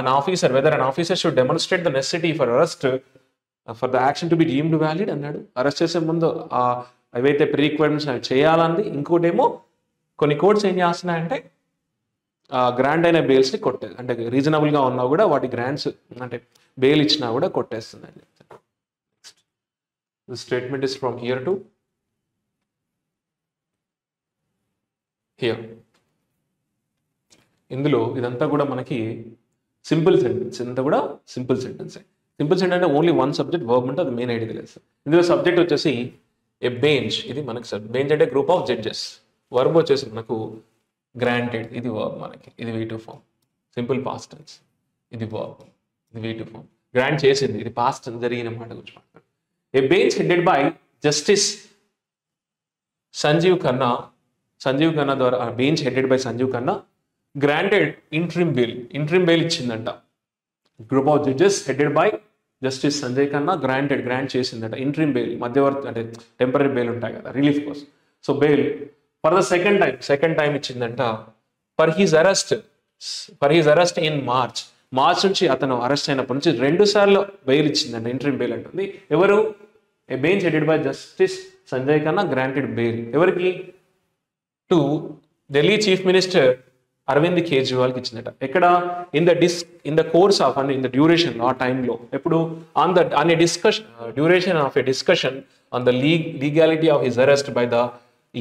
an officer, whether an officer should demonstrate the necessity for arrest for the action to be deemed valid అన్నాడు. అరెస్ట్ చేసే ముందు అవైతే ప్రీ రిక్వైర్మెంట్స్ అవి చేయాలంది. ఇంకోటి ఏమో కొన్ని కోర్ట్స్ ఏం చేస్తున్నాయంటే గ్రాంట్ అయిన బెయిల్స్ని అంటే రీజనబుల్గా ఉన్నా కూడా వాటి గ్రాంట్స్ అంటే బెయిల్ ఇచ్చినా కూడా కొట్టేస్తుంది అని చెప్తాను. This statement is from here to here. ఇందులో ఇదంతా కూడా మనకి సింపుల్ సెంటెన్స్, ఇదంతా కూడా సింపుల్ సెంటెన్సే. సింపుల్ సెంటెన్స్ అంటే ఓన్లీ 1 సబ్జెక్ట్, వర్బ్ అంటే అది మెయిన్ ఐడియా తెలుసు. ఇందులో సబ్జెక్ట్ వచ్చేసి ఏ బెంచ్, ఇది మనకి బెంచ్ అంటే గ్రూప్ ఆఫ్ జడ్జెస్. వర్బ్ వచ్చేసి మనకు గ్రాంటెడ్, ఇది వర్బ్ మనకి, ఇది V2 form, simple past tense, ఇది వర్బ్. ఇది V2 ఫామ్. గ్రాంట్ చేసింది, ఇది పాస్ట్ జరిగిన మాట గురించి మాట్లాడు. A bench headed by justice Sanjiv Khanna ద్వారా bench headed by Sanjiv Khanna granted interim bail ఇచ్చిందంట. Group of judges headed by justice Sanjay Khanna grant చేసిందట ఇంట్రిమ్ బెయిల్, మధ్యవర్తి అంటే టెంపరీ బెయిల్ ఉంటాయి కదా, రిలీఫ్ కోసం. So bail for the second time ఇచ్చిందంట. For his arrest in March నుంచి అతను అరెస్ట్ అయినప్పటి నుంచి 2 సార్లు బెయిల్ ఇచ్చిందంట, ఇంట్రిమ్ బెయిల్ అంటుంది. ఎవరు? A bench headed by justice Sanjay Khanna granted bail ఎవరికి? To Delhi chief minister Arvind కేజ్రీవాల్కి ఇచ్చిందట. ఎక్కడ? In the course of in the duration ఆ టైంలో, ఎప్పుడు? On a discussion duration of a discussion on the legality of his arrest by the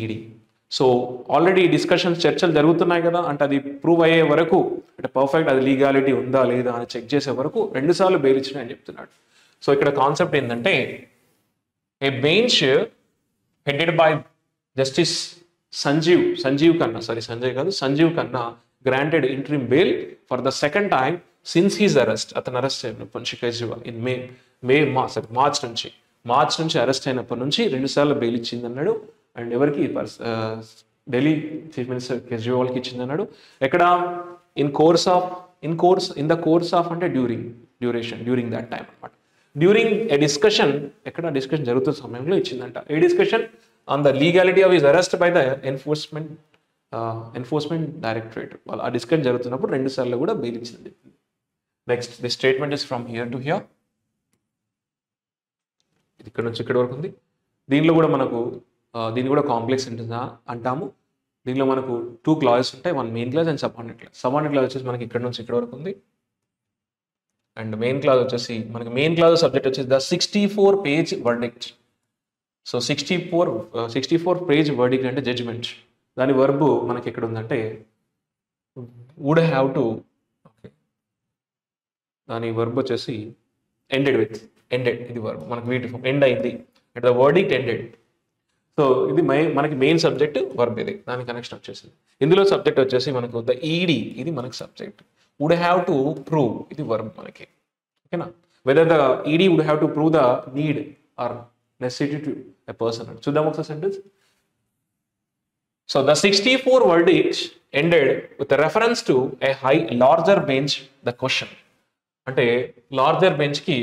ED. So already discussions చర్చలు జరుగుతున్నాయి కదా, అంటే అది ప్రూవ్ అయ్యే వరకు, అంటే పర్ఫెక్ట్ అది లీగాలిటీ ఉందా లేదా అని చెక్ చేసే వరకు 2 సార్లు బెయిల్ ఇచ్చినాయని చెప్తున్నాడు. సో ఇక్కడ కాన్సెప్ట్ ఏంటంటే a bench headed by justice Sanjiv Khanna granted interim bail for the second time since his arrest. అతను అరెస్ట్ అయినప్పటి నుంచి కేజ్రీవాల్ ఇన్ మార్చ్ నుంచి అరెస్ట్ అయినప్పటి నుంచి 2 సార్లు బెయిల్ ఇచ్చింది అన్నాడు. అండ్ ఎవరికి? ఢిల్లీ చీఫ్ మినిస్టర్ కేజ్రీవాల్కి ఇచ్చింది అన్నాడు. ఎక్కడ? ఇన్ ద కోర్స్ ఆఫ్ అంటే డ్యూరింగ్ దట్ టైం అనమాట. డ్యూరింగ్ ఏ డిస్కషన్, ఎక్కడ? డిస్కషన్ జరుగుతున్న సమయంలో ఇచ్చిందంట. ఏ discussion? On the legality of his arrest by the enforcement directorate. వాళ్ళు ఆ డిస్కషన్ జరుగుతున్నప్పుడు 2 సార్లు కూడా బెయిల్ ఇచ్చింది. Next the statement is from here to here. ఇది ఇక్కడ నుంచి ఇక్కడ వరకు ఉంది. దీనిలో కూడా మనకు దీన్ని కూడా కాంప్లెక్స్ సెంటెన్స్ అంటాము. దీనిలో మనకు 2 క్లాజెస్ ఉంటాయి, 1 main clause and subordinate clause. Subordinate clause వచ్చేసి మనకి ఇక్కడ నుంచి ఇక్కడ వరకు ఉంది. అండ్ మెయిన్ క్లాజ్ వచ్చేసి మనకి మెయిన్ క్లాజ్ సబ్జెక్ట్ వచ్చేసి the 64 page verdict. So 64 page verdict అంటే జడ్జిమెంట్. దాని వర్బ్ మనకి ఎక్కడ ఉందంటే వుడ్ హ్యావ్ టు, ఓకే, దాని వర్బ్ వచ్చేసి ఎండెడ్. ఇది వర్బ్ మనకి వీటి ఎండ్ అయింది అంటే ద వర్డిక్ట్ ఎండెడ్. సో ఇది మనకి మెయిన్ సబ్జెక్ట్ వర్బ్, ఇది దాని కనెక్షన్ వచ్చేసింది. ఇందులో సబ్జెక్ట్ వచ్చేసి మనకు ద ఈడీ, ఇది మనకి subject. Would have to prove, ఇది వర్బ్ మనకి. ఓకేనా? Whether the ED would have to prove the need or necessity to a person. చూద్దాం ఒకసారి sentence. So the 64 verdicts ended with a reference to a larger bench the question. అంటే larger బెంచ్కి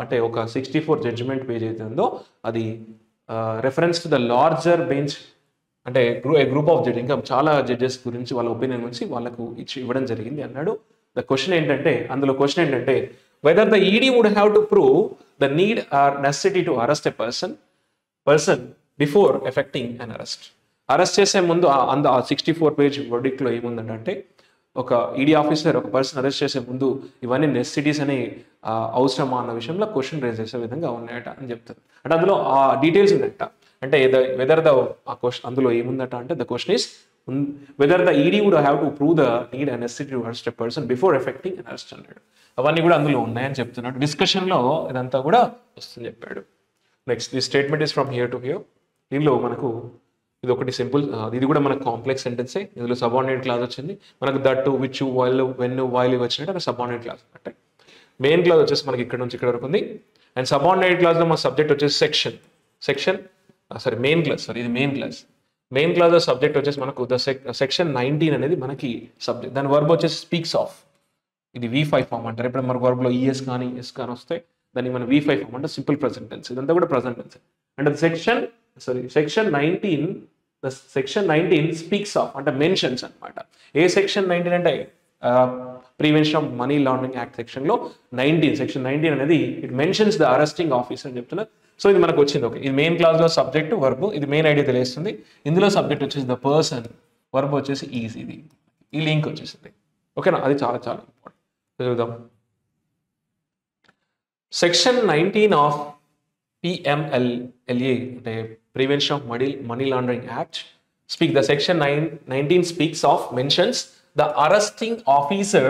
అంటే ఒక 64 judgement page అయితే ఉందో అది reference to the larger bench, అంటే group of judges, ఇంకా చాలా జడ్జెస్ గురించి వాళ్ళ ఒపీనియన్ గురించి వాళ్ళకు ఇవ్వడం జరిగింది అన్నాడు. ద క్వశ్చన్ ఏంటంటే, అందులో క్వశ్చన్ ఏంటంటే whether the ED would have to prove the need or necessity to arrest a person before effecting an arrest. Arrest చేసే ముందు ఆ 64 పేజ్ వర్డిక్ట్లో ఏముందంటే ఒక ఈడీ ఆఫీసర్ ఒక పర్సన్ అరెస్ట్ చేసే ముందు ఇవన్నీ నెసెసిటీస్ అనే అవసరమా అన్న విషయంలో క్వశ్చన్ రేజ్ చేసే విధంగా ఉన్నాయట అని చెప్తారు. అంటే అందులో ఆ డీటెయిల్స్ ఉన్నాయట. అంటే వెదర్ ద క్వశ్చన్ అందులో ఏముందట అంటే the question is whether the ED would have to prove the need and necessity to arrest a person before effecting and arrest అన్నాడు. అవన్నీ కూడా అందులో ఉన్నాయని చెప్తున్నాడు. డిస్కషన్లో ఇదంతా కూడా వస్తుంది చెప్పాడు. Next the statement is from here to here. దీనిలో మనకు ఇది ఒకటి సింపుల్, ఇది కూడా మనకు కాంప్లెక్స్ సెంటెన్సే. ఇందులో సబార్డినేట్ క్లాజ్ వచ్చింది మనకు. That, which, while, when, while వచ్చినట్టు అక్కడ సబార్డినేట్ క్లాజ్ అంటే మెయిన్ క్లాజ్ వచ్చేసి మనకి ఇక్కడ నుంచి ఇక్కడ వరకు ఉంది. అండ్ సబార్డినేట్ క్లాజ్లో మన సబ్జెక్ట్ వచ్చేసి ఇది మెయిన్ క్లాజ్ సబ్జెక్ట్ వచ్చేసి మనకు సెక్షన్ 19 అనేది మనకి సబ్జెక్ట్. దాని వర్బ్ వచ్చేసి స్పీక్స్ ఆఫ్. ఇది V5 ఫామ్ అంటారు. ఇప్పుడు మనకు వర్బ్లో ES కానీ S కానీ వస్తే దాన్ని మనం V5 ఫామ్ అంటే సింపుల్ ప్రెజెంట్ టెన్స్. ఇదంతా కూడా present tense. And section 19 speaks of అంటే మెన్షన్స్ అనమాట. ఏ సెక్షన్ 19 అంటే prevention of money laundering act సెక్షన్లో సెక్షన్ 19 అనేది it mentions the arresting officer అని చెప్తున్నారు. సో ఇది మనకు వచ్చింది. ఓకే, ఇది మెయిన్ క్లాజ్లో సబ్జెక్ట్ వర్బ్, ఇది మెయిన్ ఐడియా తెలియస్తుంది. ఇందులో సబ్జెక్ట్ వచ్చేసి ద పర్సన్, వర్బ్ వచ్చేసి ఈజ్. ఇది ఈ లింక్ వచ్చేసింది. ఓకేనా? అది చాలా చాలా ఇంపార్టెంట్. చూద్దాం. సెక్షన్ 19 ఆఫ్ PMLA అంటే Prevention of Money Laundering Act the section 19 speaks of mentions the arresting officer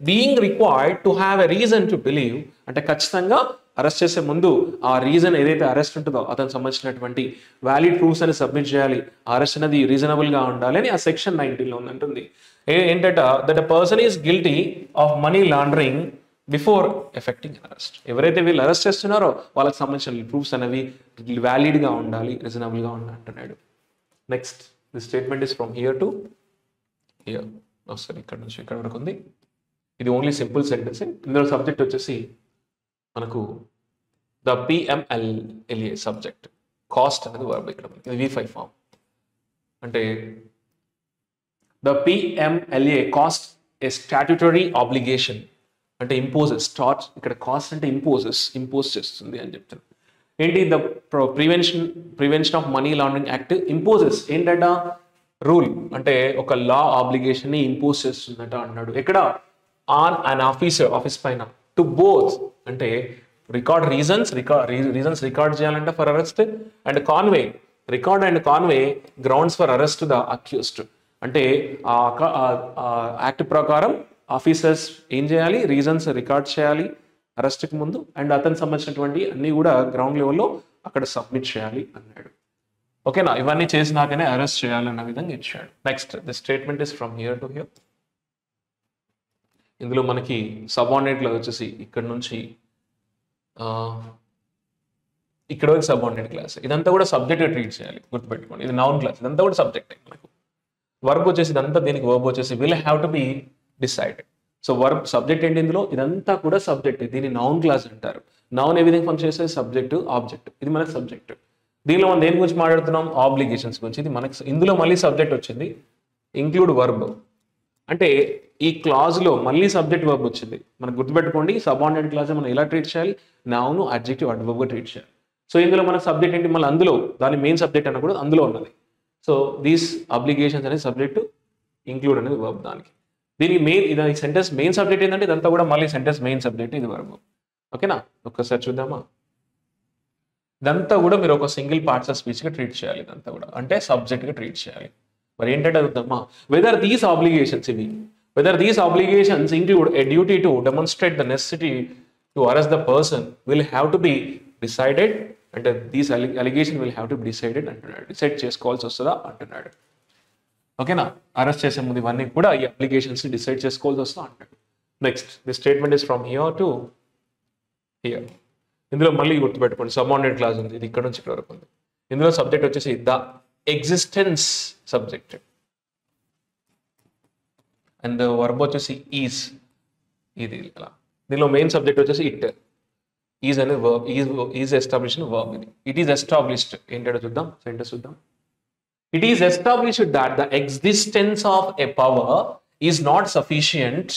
being required to have a reason to believe అంటే ఖచ్చితంగా అరెస్ట్ చేసే ముందు ఆ రీజన్ ఏదైతే అరెస్ట్ ఉంటుందో అతనికి సంబంధించినటువంటి వ్యాలిడ్ ప్రూఫ్స్ అని సబ్మిట్ చేయాలి. అరెస్ట్ అనేది రీజనబుల్గా ఉండాలి అని ఆ సెక్షన్ 19లో ఉందంటుంది. ఏంటంటే that a person is guilty of money laundering before effecting arrest. ఎవరైతే వీళ్ళు అరెస్ట్ చేస్తున్నారో వాళ్ళకి సంబంధించిన ప్రూఫ్స్ అనేవి వ్యాలిడ్గా ఉండాలి, రీజనబుల్గా ఉండాలి అంటున్నాడు. Next the statement is from here to here. సరే, ఇక్కడ నుంచి ఇక్కడ వరకు ఉంది. ఇది ఓన్లీ సింపుల్ సెంటెన్స్. ఇందులో సబ్జెక్ట్ వచ్చేసి మనకు ద PMLA సబ్జెక్ట్, కాస్ట్ అనేది వర్బ్ ఇక్కడ ఇది V5 ఫామ్. అంటే the PMLA cost A statutory obligation అంటే ఇంపోజెస్. స్టార్ట్ ఇక్కడ కాస్ట్ అంటే ఇంపోజ్ చేస్తుంది అని చెప్తాను. ఏంటి? The prevention of money laundering act imposes ఏంటంట? రూల్ అంటే ఒక లా ఆబ్లిగేషన్ ని ఇంపోజ్ చేస్తుందట అన్నాడు. ఎక్కడ? ఆన్ అన్ ఆఫీసర్, ఆఫీస్ పైన. టు బోత్ అంటే రికార్డ్ రీజన్స్ రికార్డ్ చేయాలంటే for arrest, and Conway record and Conway grounds for arrest the accused. అంటే ఆ యాక్ట్ ప్రకారం ఆఫీసర్స్ ఏం చేయాలి? రీజన్స్ రికార్డ్ చేయాలి అరెస్ట్కి ముందు, అండ్ అతనికి సంబంధించినటువంటి అన్ని కూడా గ్రౌండ్ లెవెల్లో అక్కడ సబ్మిట్ చేయాలి అన్నాడు. ఓకేనా? ఇవన్నీ చేసినాకనే అరెస్ట్ చేయాలన్న విధంగా ఇచ్చాడు. Next the statement is from here to here. ఇందులో మనకి సబార్డినేట్లో వచ్చేసి ఇక్కడ నుంచి ఇక్కడ వరకు సబార్డినేట్ క్లాస్. ఇదంతా కూడా సబ్జెక్ట్ ట్రీట్ చేయాలి, గుర్తుపెట్టుకోండి. ఇది నౌన్ క్లాస్, ఇదంతా కూడా సబ్జెక్ట్. మనకు వర్బ్ వచ్చేసి ఇదంతా, దీనికి వర్బ్ వచ్చేసి will have to be decided. So verb subject ఏంటి ఇందులో? ఇదంతా కూడా సబ్జెక్ట్. దీన్ని నౌన్ క్లాస్ అంటారు. నౌన్ ఏ విధంగా ఫంక్షన్ చేస్తే సబ్జెక్టు, ఆబ్జెక్ట్. ఇది మనకు సబ్జెక్ట్. దీనిలో మనం దేని గురించి మాట్లాడుతున్నాం? ఆబ్లిగేషన్స్ గురించి. ఇది మనకి ఇందులో మళ్ళీ సబ్జెక్ట్ వచ్చింది, ఇంక్లూడ్ వర్బ్. అంటే ఈ క్లాజ్లో మళ్ళీ సబ్జెక్ట్ వర్బ్ వచ్చింది. మనకు గుర్తుపెట్టుకోండి, సబార్డినేట్ క్లాస్ మనం ఎలా ట్రీట్ చేయాలి? నౌన్, అడ్జెక్టివ్, అడ్వర్బ్గా ట్రీట్ చేయాలి. సో ఇందులో మనకు సబ్జెక్ట్ ఏంటి? మళ్ళీ అందులో దాని మెయిన్ సబ్జెక్ట్ అన్న కూడా అందులో ఉన్నది. సో దీస్ అబ్లిగేషన్స్ అనేది సబ్జెక్టు, ఇంక్లూడ్ అనేది వర్బ్. దానికి దీనికి మెయిన్ ఇది సెంటెన్స్ మెయిన్ సబ్జెక్ట్ ఏంటంటే ఇదంతా కూడా మళ్ళీ సెంటెన్స్ మెయిన్ సబ్జెక్ట్, ఇది వర్బ్. ఓకేనా? ఒక్కసారి చూద్దామా? ఇదంతా కూడా మీరు ఒక సింగిల్ పార్ట్స్ ఆఫ్ స్పీచ్గా ట్రీట్ చేయాలి. ఇదంతా కూడా అంటే సబ్జెక్ట్గా ట్రీట్ చేయాలి. మరి ఏంటంటే అడుగుతామా? Whether these obligations include a duty to demonstrate the necessity to arrest the person will have to be decided, and these allegation will have to be decided అంటున్నాడు. డిసైడ్ చేసుకోవాల్సి వస్తుందా అంటున్నాడు. ఓకేనా? అరెస్ట్ చేసే ముందు ఇవన్నీ కూడా ఈ అప్లికేషన్స్ డిసైడ్ చేసుకోవాల్సి వస్తుందా అంటాడు. Next the statement is from here to here. ఇందులో మళ్ళీ గుర్తుపెట్టుకోండి, సబార్డినేట్ క్లాస్ ఉంది. ఇది ఇక్కడ నుంచి ఇక్కడ వరకు ఉంది. ఇందులో సబ్జెక్ట్ వచ్చేసి the existence subject, and verb వచ్చేసి ఈజ్. ఇది ఇలా. దీనిలో మెయిన్ సబ్జెక్ట్ వచ్చేసి ఇట్. ఈజ్ అనేది వర్బ్, ఈజ్ ఎస్టాబ్లిష్డ్ వర్బ్. ఇది ఇట్ ఈస్ ఎస్టాబ్లిష్డ్ ఏంటంటే చూద్దాం, సెంటెన్స్ చూద్దాం. It is established that the existence of a power is not sufficient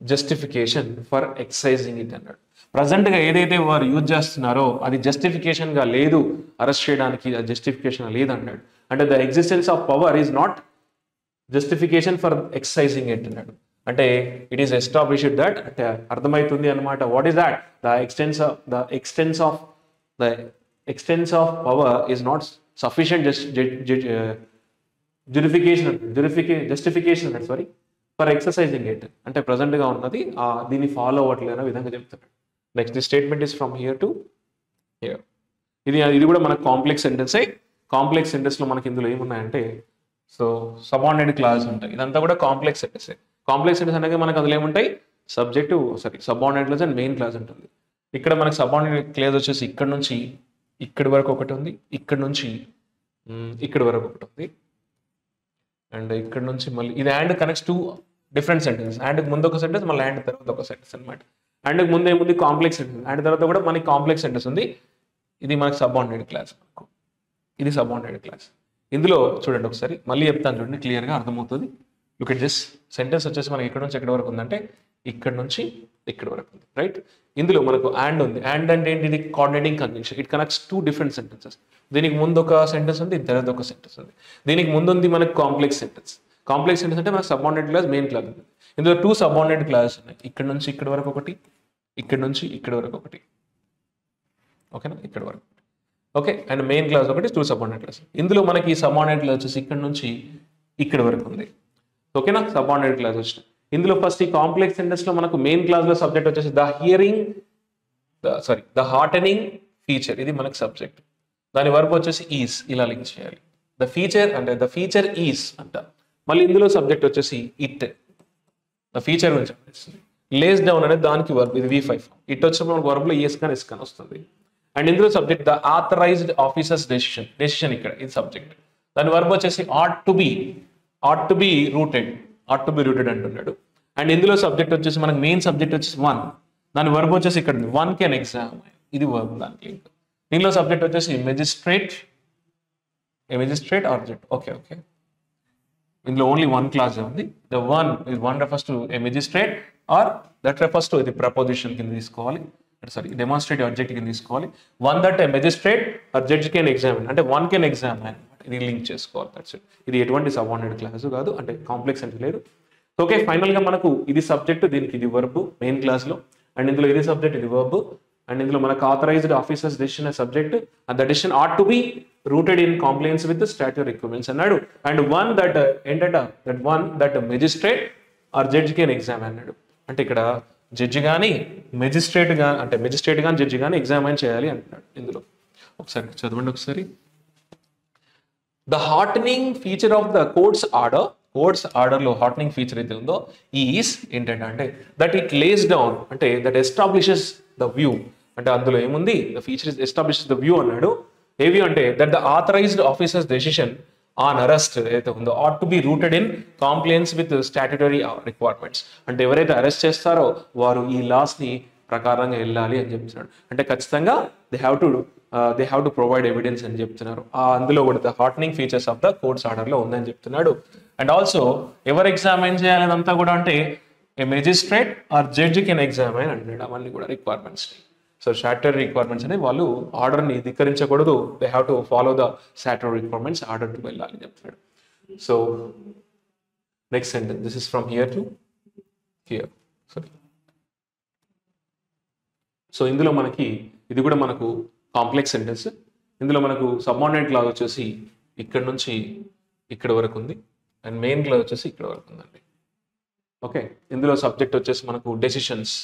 justification for exercising it అన్నాడు. ప్రజెంట్గా ఏదైతే వారు యూజ్ చేస్తున్నారో అది జస్టిఫికేషన్గా లేదు, అరెస్ట్ చేయడానికి అది జస్టిఫికేషన్ లేదన్నాడు. అంటే the existence of power is not justification for exercising it అన్నాడు. అంటే ఇట్ ఈస్ ఎస్టాబ్లిష్డ్ దట్, అంటే అర్థమవుతుంది అనమాట. What is that? The existence of power is not sufficient justification అన్నాడు, సారీ, ఫర్ ఎక్సర్సైజింగ్ ఇట్. అంటే ప్రజెంట్గా ఉన్నది దీన్ని ఫాలో అవ్వట్లేదు అనే విధంగా చెప్తున్నాడు. Next the statement is from here to here. ఇది కూడా మనకు కాంప్లెక్స్ సెంటెన్సే. కాంప్లెక్స్ సెంటెన్స్లో మనకి ఇందులో ఏమున్నాయంటే, సో సబార్డినేట్ క్లాస్ ఉంటాయి. ఇదంతా కూడా కాంప్లెక్స్ సెంటెన్స్. కాంప్లెక్స్ సెంటెన్స్ అనేది మనకు అందులో ఏముంటాయి? Subject, subordinate class and main class ఉంటుంది. ఇక్కడ మనకు సబార్డినేట్ క్లాస్ వచ్చేసి ఇక్కడ నుంచి ఇక్కడి వరకు ఒకటి ఉంది, ఇక్కడ నుంచి ఇక్కడి వరకు ఒకటి ఉంది, అండ్ ఇక్కడ నుంచి మళ్ళీ ఇది and connects two different sentence. అండ్కి ముందు ఒక సెంటెన్స్, మళ్ళీ అండ్ తర్వాత ఒక సెంటెన్స్ అనమాట. అండ్కి ముందు ఏముంది? Complex sentence. అండ్ తర్వాత కూడా మనకి కాంప్లెక్స్ సెంటెన్స్ ఉంది. ఇది మనకి సబార్డినేట్ క్లాస్. ఇది సబార్డినేట్ క్లాస్. ఇందులో చూడండి ఒకసారి, మళ్ళీ చెప్తాను చూడండి, క్లియర్గా అర్థమవుతుంది. Look at this. సెంటెన్స్ వచ్చేసి మనకి ఇక్కడ నుంచి ఎక్కడి వరకు ఉందంటే ఇక్కడ నుంచి ఇక్కడ వరకు ఉంది, రైట్? ఇందులో మనకు అండ్ ఉంది. అండ్ అంటే ఏంటి? ఇది coordinating conjunction. It connects two different sentences. దీనికి ముందు ఒక సెంటెన్స్ ఉంది, తర్వాత ఒక సెంటెన్స్ ఉంది. దీనికి ముందు ఉంది మనకు కాంప్లెక్స్ సెంటెన్స్. కాంప్లెక్స్ సెంటెన్స్ అంటే మనకు సబార్డినేట్ క్లాస్, మెయిన్ క్లాస్ ఉంది. ఇందులో టూ సబార్డినేట్ క్లాసెస్ ఉన్నాయి. ఇక్కడ నుంచి ఇక్కడ వరకు ఒకటి, ఇక్కడ నుంచి ఇక్కడ వరకు ఒకటి. ఓకేనా? ఇక్కడ వరకు. ఓకే, అండ్ మెయిన్ క్లాస్ ఒకటి, టూ సబార్డినేట్ క్లాస్. ఇందులో మనకి సబార్డినేట్ క్లాస్ వచ్చేసి ఇక్కడ నుంచి ఇక్కడ వరకు ఉంది. ఓకేనా? సబార్డినేట్ క్లాస్ వచ్చింది. ఇందులో ఫస్ట్ ఈ కాంప్లెక్స్ సెంటెన్స్ లో మనకు మెయిన్ క్లాస్ లో సబ్జెక్ట్ వచ్చేసి ద హార్టనింగ్ ఫీచర్. ఇది మనకు సబ్జెక్ట్. దాని వర్బ్ వచ్చేసి ఈజ్. ఇలా లింక్ చేయాలి. ద ఫీచర్ అంటే ద ఫీచర్ ఈజ్ అంట. మళ్ళీ ఇందులో సబ్జెక్ట్ వచ్చేసి ఇట్. ద ఫీచర్ గురించి లేస్ డౌన్ అనేది దానికి వర్బ్, ఇది V5 ఫామ్. ఇట్ వచ్చినప్పుడు మనకు వర్బ్లో ES కానీ S కానీ వస్తుంది. అండ్ ఇందులో subject the authorised officer's decision ఇక్కడ ఇది సబ్జెక్ట్. దాని వర్బ్ వచ్చేసి ought to be rooted అంటున్నాడు. అండ్ ఇందులో సబ్జెక్ట్ వచ్చేసి మనకి మెయిన్ సబ్జెక్ట్ వచ్చేసి వన్, దాని వర్బ్ వచ్చేసి ఇక్కడ వన్ కెన్ ఎగ్జామ్, ఇది వర్బ్ దానికి లింక్. దీనిలో సబ్జెక్ట్ వచ్చేసి మెజిస్ట్రేట్ ఆబ్జెక్ట్. ఓకే ఇందులో ఓన్లీ వన్ క్లాస్ ఉంది. The one refers to a magistrate or that refers to ఇది ప్రపోజిషన్ కింద తీసుకోవాలి, సారీ డెమాన్స్ట్రేటివ్ ఆబ్జెక్ట్ కింద తీసుకోవాలి. One that a magistrate or judge can examine అంటే వన్ కెన్ ఎగ్జామిన్, ఇది link చేసుకోవాలి. That's it. ఇది ఎటువంటి సబార్డినేట్ క్లాస్ కాదు, అంటే కాంప్లెక్స్ అంటే లేదు. ఓకే, ఫైనల్ గా మనకు ఇది సబ్జెక్ట్, దీనికి ఇది వర్బ్ మెయిన్ క్లాస్ లో, అండ్ ఇందులో ఇది సబ్జెక్ట్, ఇది వర్బ్, అండ్ ఇందులో మనకు authorised officer's decision subject, and the decision ought to be rooted in compliance with the statutory requirements అన్నాడు. And one that magistrate or judge can exam అన్నాడు. అంటే ఇక్కడ జడ్జి కానీ మెజిస్ట్రేట్ కానీ జడ్జి కానీ ఎగ్జామైన్ చేయాలి అంటున్నాడు. ఇందులో ఒకసారి చదవండి ఒకసారి. The heartening feature of the court's ఆర్డర్లో హార్టనింగ్ ఫీచర్ అయితే ఉందో ఈస్ ఏంటంటే అంటే దట్ ఇట్ లేస్ డౌన్ అంటే దట్ ఎస్టాబ్లిషెస్ ద వ్యూ, అంటే అందులో ఏముంది the feature establishes the view అన్నాడు. ఏ వ్యూ అంటే that the authorised officer's decision on arrest ఏదైతే ఉందో ought to be rooted in compliance with statutory requirements, అంటే ఎవరైతే అరెస్ట్ చేస్తారో వారు ఈ లాస్ ని ప్రకారంగా వెళ్ళాలి అని చెప్తున్నాడు. అంటే ఖచ్చితంగా they have to provide evidence అని చెప్తున్నారు. అందులో కూడా the heartening features of the courts order లో ఉందని చెప్తున్నాడు. అండ్ ఆల్సో ఎవరు ఎగ్జామైన్ చేయాలనంతా కూడా అంటే a magistrate or judge can examine అంటున్నాడు. అవన్నీ కూడా రిక్వైర్మెంట్స్. సో స్టాట్యుటరీ రిక్వైర్మెంట్స్ అనేది వాళ్ళు ఆర్డర్ని ధిక్కరించకూడదు, they have to follow the statutory requirements, order to వెళ్ళాలి చెప్తున్నాడు. So next sentence, this is from here to here. So ఇందులో మనకి ఇది కూడా మనకు కాంప్లెక్స్ సెంటెన్స్. ఇందులో మనకు సబార్డినేట్ క్లాజ్ వచ్చేసి ఇక్కడ నుంచి ఇక్కడ వరకు ఉంది, అండ్ మెయిన్ క్లాజ్ వచ్చేసి ఇక్కడ వరకు ఉందండి. ఓకే, ఇందులో సబ్జెక్ట్ వచ్చేసి మనకు డెసిషన్స్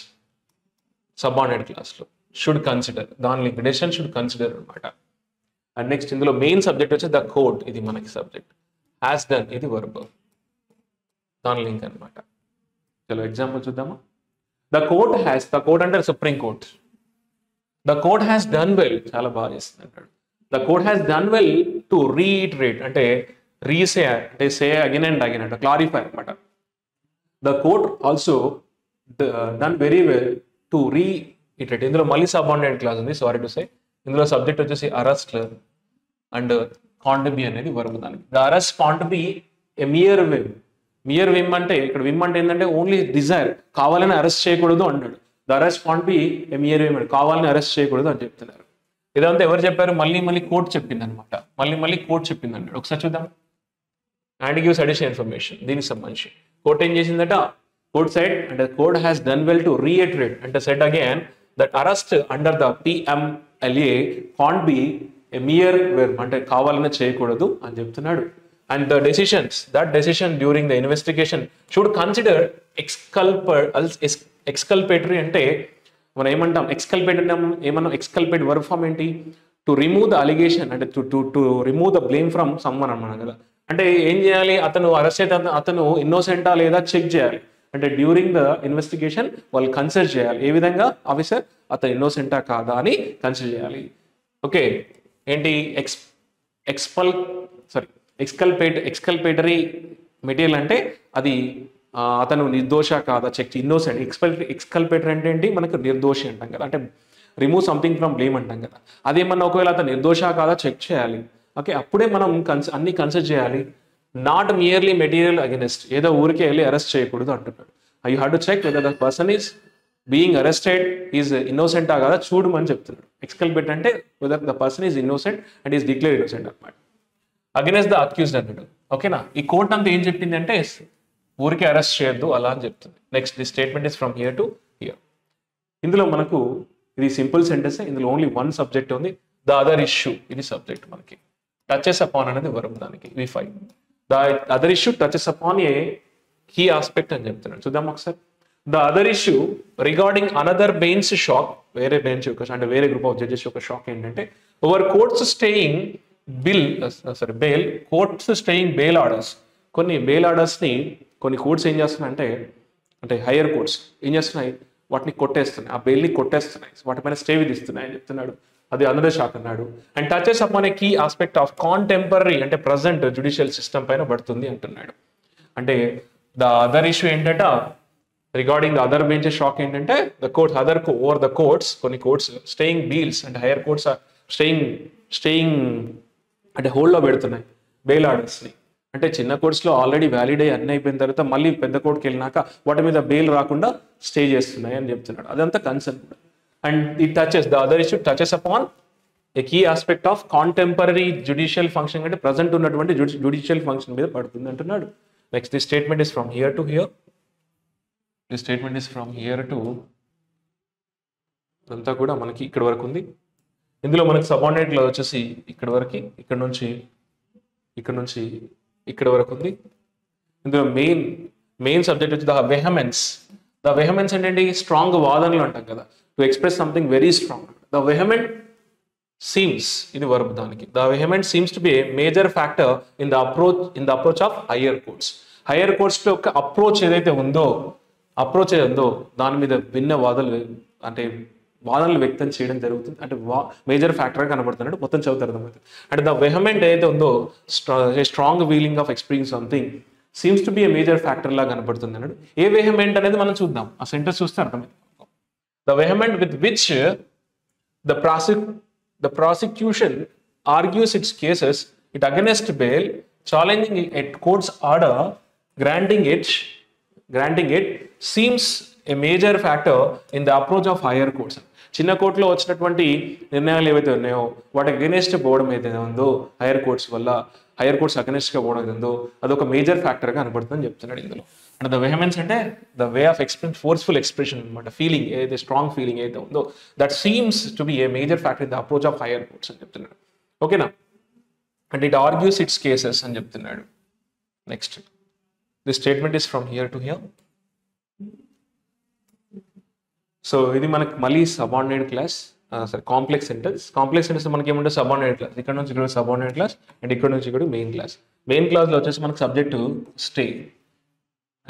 సబార్డినేట్ క్లాస్లో షుడ్ కన్సిడర్, దాని లింక్ డెసిషన్ షుడ్ కన్సిడర్ అనమాట. అండ్ నెక్స్ట్ ఇందులో మెయిన్ సబ్జెక్ట్ వచ్చి ద కోర్ట్, ఇది మనకి సబ్జెక్ట్. హ్యాస్ డన్ ఇది వర్బ్, దాని లింక్ అనమాట. చలో ఎగ్జాంపుల్ చూద్దామా. ద కోర్ట్ అంటే supreme Court. The court has done well, చాలా బాగా చేస్తుంది అంటాడు. The court has done well to reiterate అంటే రీసే అంటే సే అగైన్ అండ్ అగైన్ అంటే క్లారిఫై అనమాట. The court also done very well to reiterate. ఇందులో మళ్ళీ సబార్డినేట్ క్లాస్ ఉంది, సారీ టు సే. ఇందులో సబ్జెక్ట్ వచ్చేసి అరెస్ట్ అండ్ కాంట్ బి అనేది వర్బ్ దానికి. The arrest can't be a mere whim అంటే ఇక్కడ విమ్ అంటే ఏంటంటే ఓన్లీ డిజైర్, కావాలని అరెస్ట్ చేయకూడదు అంటాడు. The arrest can't be a mere whim అంటే కావాలని అరెస్ట్ చేయకూడదు అని చెప్తున్నారు. ఇదంతా ఎవరు చెప్పారు? మళ్ళీ కోర్ట్ చెప్పింది అనమాట. మళ్ళీ కోర్ట్ చెప్పింది అన్నాడు. ఒకసారి చూద్దాం. అండ్ గివ్స్ అడిషనల్ ఇన్ఫర్మేషన్ దీనికి సంబంధించి. కోర్ట్ ఏం చేసిందట? కోర్ట్ సైడ్ అంటే court has done well to reiterate అంటే said again that arrest under the PMLA can't be a mere verb అంటే కావాలని చేయకూడదు అని చెప్తున్నాడు. And the that decision during the investigation should consider exculpatory అంటే మనం ఏమంటాం? ఎక్స్కల్పేట్ వర్బ్ ఫామ్ ఏంటి? టు రిమూవ్ ద అలిగేషన్ అంటే to remove the blame from someone అన్నాం కదా. అంటే ఏం చేయాలి? అతను అరెస్ట్ అయితే అతను ఇన్నోసెంటా లేదా చెక్ చేయాలి. అంటే డ్యూరింగ్ ద ఇన్వెస్టిగేషన్ వాళ్ళు కన్సిడర్ చేయాలి. ఏ విధంగా? ఆఫీసర్ అతను ఇన్నోసెంటా కాదా అని కన్సిడర్ చేయాలి. ఓకే, ఏంటి? ఎక్స్కల్పేటరీ మెటీరియల్ అంటే అది అతను నిర్దోష కాదా చెక్, ఇన్నోసెంట్. ఎక్స్కల్పేటరీ అంటే ఏంటి? మనకు నిర్దోషి అంటాం కదా, అంటే రిమూవ్ సంథింగ్ ఫ్రమ్ బ్లేమ్ అంటాం కదా. అదేమన్నా ఒకవేళ అతను నిర్దోష కాదా చెక్ చేయాలి. ఓకే, అప్పుడే మనం అన్ని కన్సిడర్ చేయాలి. నాట్ మియర్లీ మెటీరియల్ అగెనిస్ట్, ఏదో ఊరికే వెళ్ళి అరెస్ట్ చేయకూడదు అంటున్నాడు. You have to check whether the person is being arrested is ఇన్నోసెంటా కదా చూడమని చెప్తున్నాడు. ఎక్స్కల్పేట్ అంటే whether the person is innocent and is declare innocent అనమాట. అగెనిస్ట్ ద అక్యూజ్డ్ అన్నాడు. ఓకేనా? ఈ కోర్ట్ అంతా ఏం చెప్పింది అంటే ఊరికే అరెస్ట్ చేయొద్దు అలా అని చెప్తుంది. Next the statement is from here to here. ఇందులో మనకు ఇది సింపుల్ సెంటెన్స్. ఇందులో ఓన్లీ వన్ సబ్జెక్ట్ ఉంది. ద అదర్ ఇష్యూ ఇది సబ్జెక్ట్ మనకి. టచెస్ అపాన్ అనేది వర్బ్ దానికి V5. The other issue touches upon a key aspect అని చెప్తున్నాడు. చూద్దాం ఒకసారి. The other issue regarding another bench shock, వేరే బెంచ్ యొక్క అంటే వేరే గ్రూప్ ఆఫ్ జడ్జెస్ యొక్క షాక్ ఏంటంటే over courts staying bail orders. కొన్ని బెయిల్ ఆర్డర్స్ని కొన్ని కోర్ట్స్ ఏం చేస్తున్నాయంటే అంటే హయ్యర్ కోర్ట్స్ ఏం చేస్తున్నాయి, వాటిని కొట్టేస్తున్నాయి, ఆ బెయిల్ని కొట్టేస్తున్నాయి, వాటిపైన స్టే విధిస్తున్నాయి అని చెప్తున్నాడు. అది అనదర్ షాక్ అన్నాడు. And touches upon a key aspect of contemporary అంటే ప్రజెంట్ జ్యుడిషియల్ సిస్టమ్ పైన పడుతుంది అంటున్నాడు. అంటే ద అదర్ ఇష్యూ ఏంటంటే regarding the other benches shock ఏంటంటే the courts over the courts కొన్ని కోర్ట్స్ స్టేయింగ్ బీల్స్ అంటే హైయర్ కోర్ట్స్ స్టేయింగ్ అంటే హోల్డ్లో పెడుతున్నాయి బెయిల్ ఆర్డర్స్ని. అంటే చిన్న కోర్ట్స్లో ఆల్రెడీ వ్యాలిడ్ అయ్యి అన్నీ అయిపోయిన తర్వాత మళ్ళీ పెద్ద కోర్టుకి వెళ్ళినాక వాటి మీద బెయిల్ రాకుండా స్టే చేస్తున్నాయి అని చెప్తున్నాడు. అదంతా కన్సర్న్ కూడా. And it touches the other issue touches upon a key aspect of contemporary judicial function అంటే ప్రజెంట్ ఉన్నటువంటి జ్యుడిషియల్ ఫంక్షన్ మీద పడుతుంది అంటున్నాడు. Next the statement is from here to here. The statement is from here to అంతా కూడా మనకి ఇక్కడ వరకు ఉంది. ఇందులో మనకి సబార్డినేట్లో వచ్చేసి ఇక్కడ వరకు, ఇక్కడ నుంచి ఇక్కడ వరకు ఉంది. ఇందులో మెయిన్ సబ్జెక్ట్ వచ్చి ద వెహమెన్స్. ద వెహమెన్స్ ఏంటంటే స్ట్రాంగ్ వాదనలు అంటాం కదా, to express something very strong. The vehement seems, ఇది వర్బ్ దానికి. The vehement seems to be a major factor in the approach of higher courts. Higher courts యొక్క approach ఏదైతే ఉందో దాని మీద భిన్న వాదనలు వ్యక్తం చేయడం జరుగుతుంది. అంటే మేజర్ ఫ్యాక్టర్గా కనబడుతున్నాడు. మొత్తం చదువుతారు అర్థమవుతుంది. అంటే ద వెహమెంట్ ఏదైతే ఉందో strong feeling of experience something seems to be a major factor లాగా కనబడుతుంది అన్నాడు. ఏ వెహమెంట్ అనేది మనం చూద్దాం, ఆ సెంటెన్స్ చూస్తే అర్థమైంది. The vehement with which the prosecution argues its cases it against bail, challenging a court's order granting it seems a major factor in the approach of higher courts. చిన్న కోర్టులో వచ్చినటువంటి నిర్ణయాలు ఏవైతే ఉన్నాయో వాటి అగెనిస్ట్ పోవడం ఏదైతే ఉందో హైయర్ కోర్ట్స్ అగెనిస్ట్గా పోవడం ఏదో ఉందో అదొక మేజర్ ఫ్యాక్టర్గా కనబడుతుందని చెప్తున్నాడు ఇందులో. అంటే ద వెహమెన్స్ అంటే the way of forceful expression అనమాట. ఫీలింగ్ ఏదైతే స్ట్రాంగ్ ఫీలింగ్ ఏదైతే ఉందో that seems to be a major factor in the approach of higher courts అని చెప్తున్నాడు. ఓకేనా. And it argues it's cases అని చెప్తున్నాడు. Next the statement is from here to here. So ఇది మనకి మళ్ళీ సబార్డినేట్ క్లాస్, కాంప్లెక్స్ సెంటెన్స్ మనకి ఏముంటే సబార్డినేట్ క్లాస్, ఇక్కడ నుంచి ఇక్కడ సబార్డినేట్ క్లాస్ అండ్ ఇక్కడ నుంచి ఇక్కడ మెయిన్ క్లాస్లో వచ్చేసి మనకి subject stay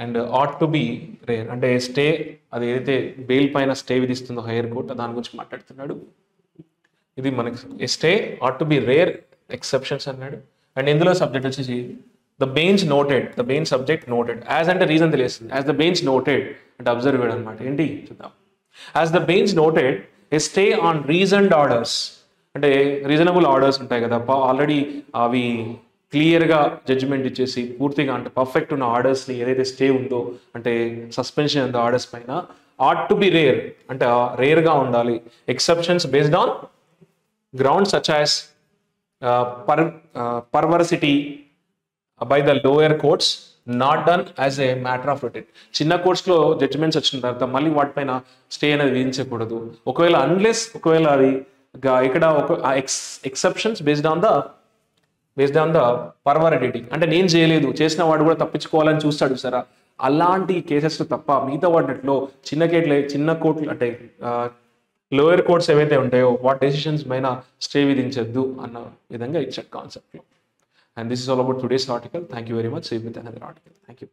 and at to be rare. అంటే స్టే అది ఏదైతే బెయిల్ పైన స్టే విధిస్తుందో హైయర్ కోర్ట్ దాని గురించి మాట్లాడుతున్నాడు. ఇది మనకి stay ought to be rare exceptions అన్నాడు. అండ్ ఇందులో సబ్జెక్ట్ వచ్చేసి the bench subject noted as అంటే రీజన్ తెలియస్తుంది. యాజ్ ద బెంచ్ నోటెడ్ అంటే అబ్జర్వ్ అనమాట. ఏంటి చూద్దాం. As the bench noted a stay on reasoned orders అంటే రీజనబుల్ ఆర్డర్స్ ఉంటాయి కదా, ఆల్రెడీ అవి క్లియర్గా జడ్జిమెంట్ ఇచ్చేసి పూర్తిగా అంటే పర్ఫెక్ట్ ఉన్న ఆర్డర్స్ని ఏదైతే స్టే ఉందో అంటే సస్పెన్షన్ ఉందో ఆర్డర్స్ పైన ఆట్ టు బి రేర్ అంటే రేర్గా ఉండాలి. Exceptions based on ground such as perversity by the lower courts not done as a matter of routine. చిన్న కోర్ట్స్లో జడ్జిమెంట్స్ వచ్చిన తర్వాత మళ్ళీ వాటిపైన స్టే అనేది విధించకూడదు. ఒకవేళ అది ఇక్కడ ఒక ఎక్సెప్షన్స్ బేస్డ్ ఆన్ ద పర్వరిటీ అంటే నేను చేయలేదు, చేసిన వాడు కూడా తప్పించుకోవాలని చూస్తాడు సరే, అలాంటి కేసెస్ తప్ప మిగతా వాటిలో చిన్న కోర్టులు అంటే లోయర్ కోర్ట్స్ ఏవైతే ఉంటాయో వాటి డెసిషన్స్ పైన స్టే విధించద్దు అన్న విధంగా ఇచ్చాడు కాన్సెప్ట్లో. And this is all about today's article. Thank you very much. See you with another article. Thank you.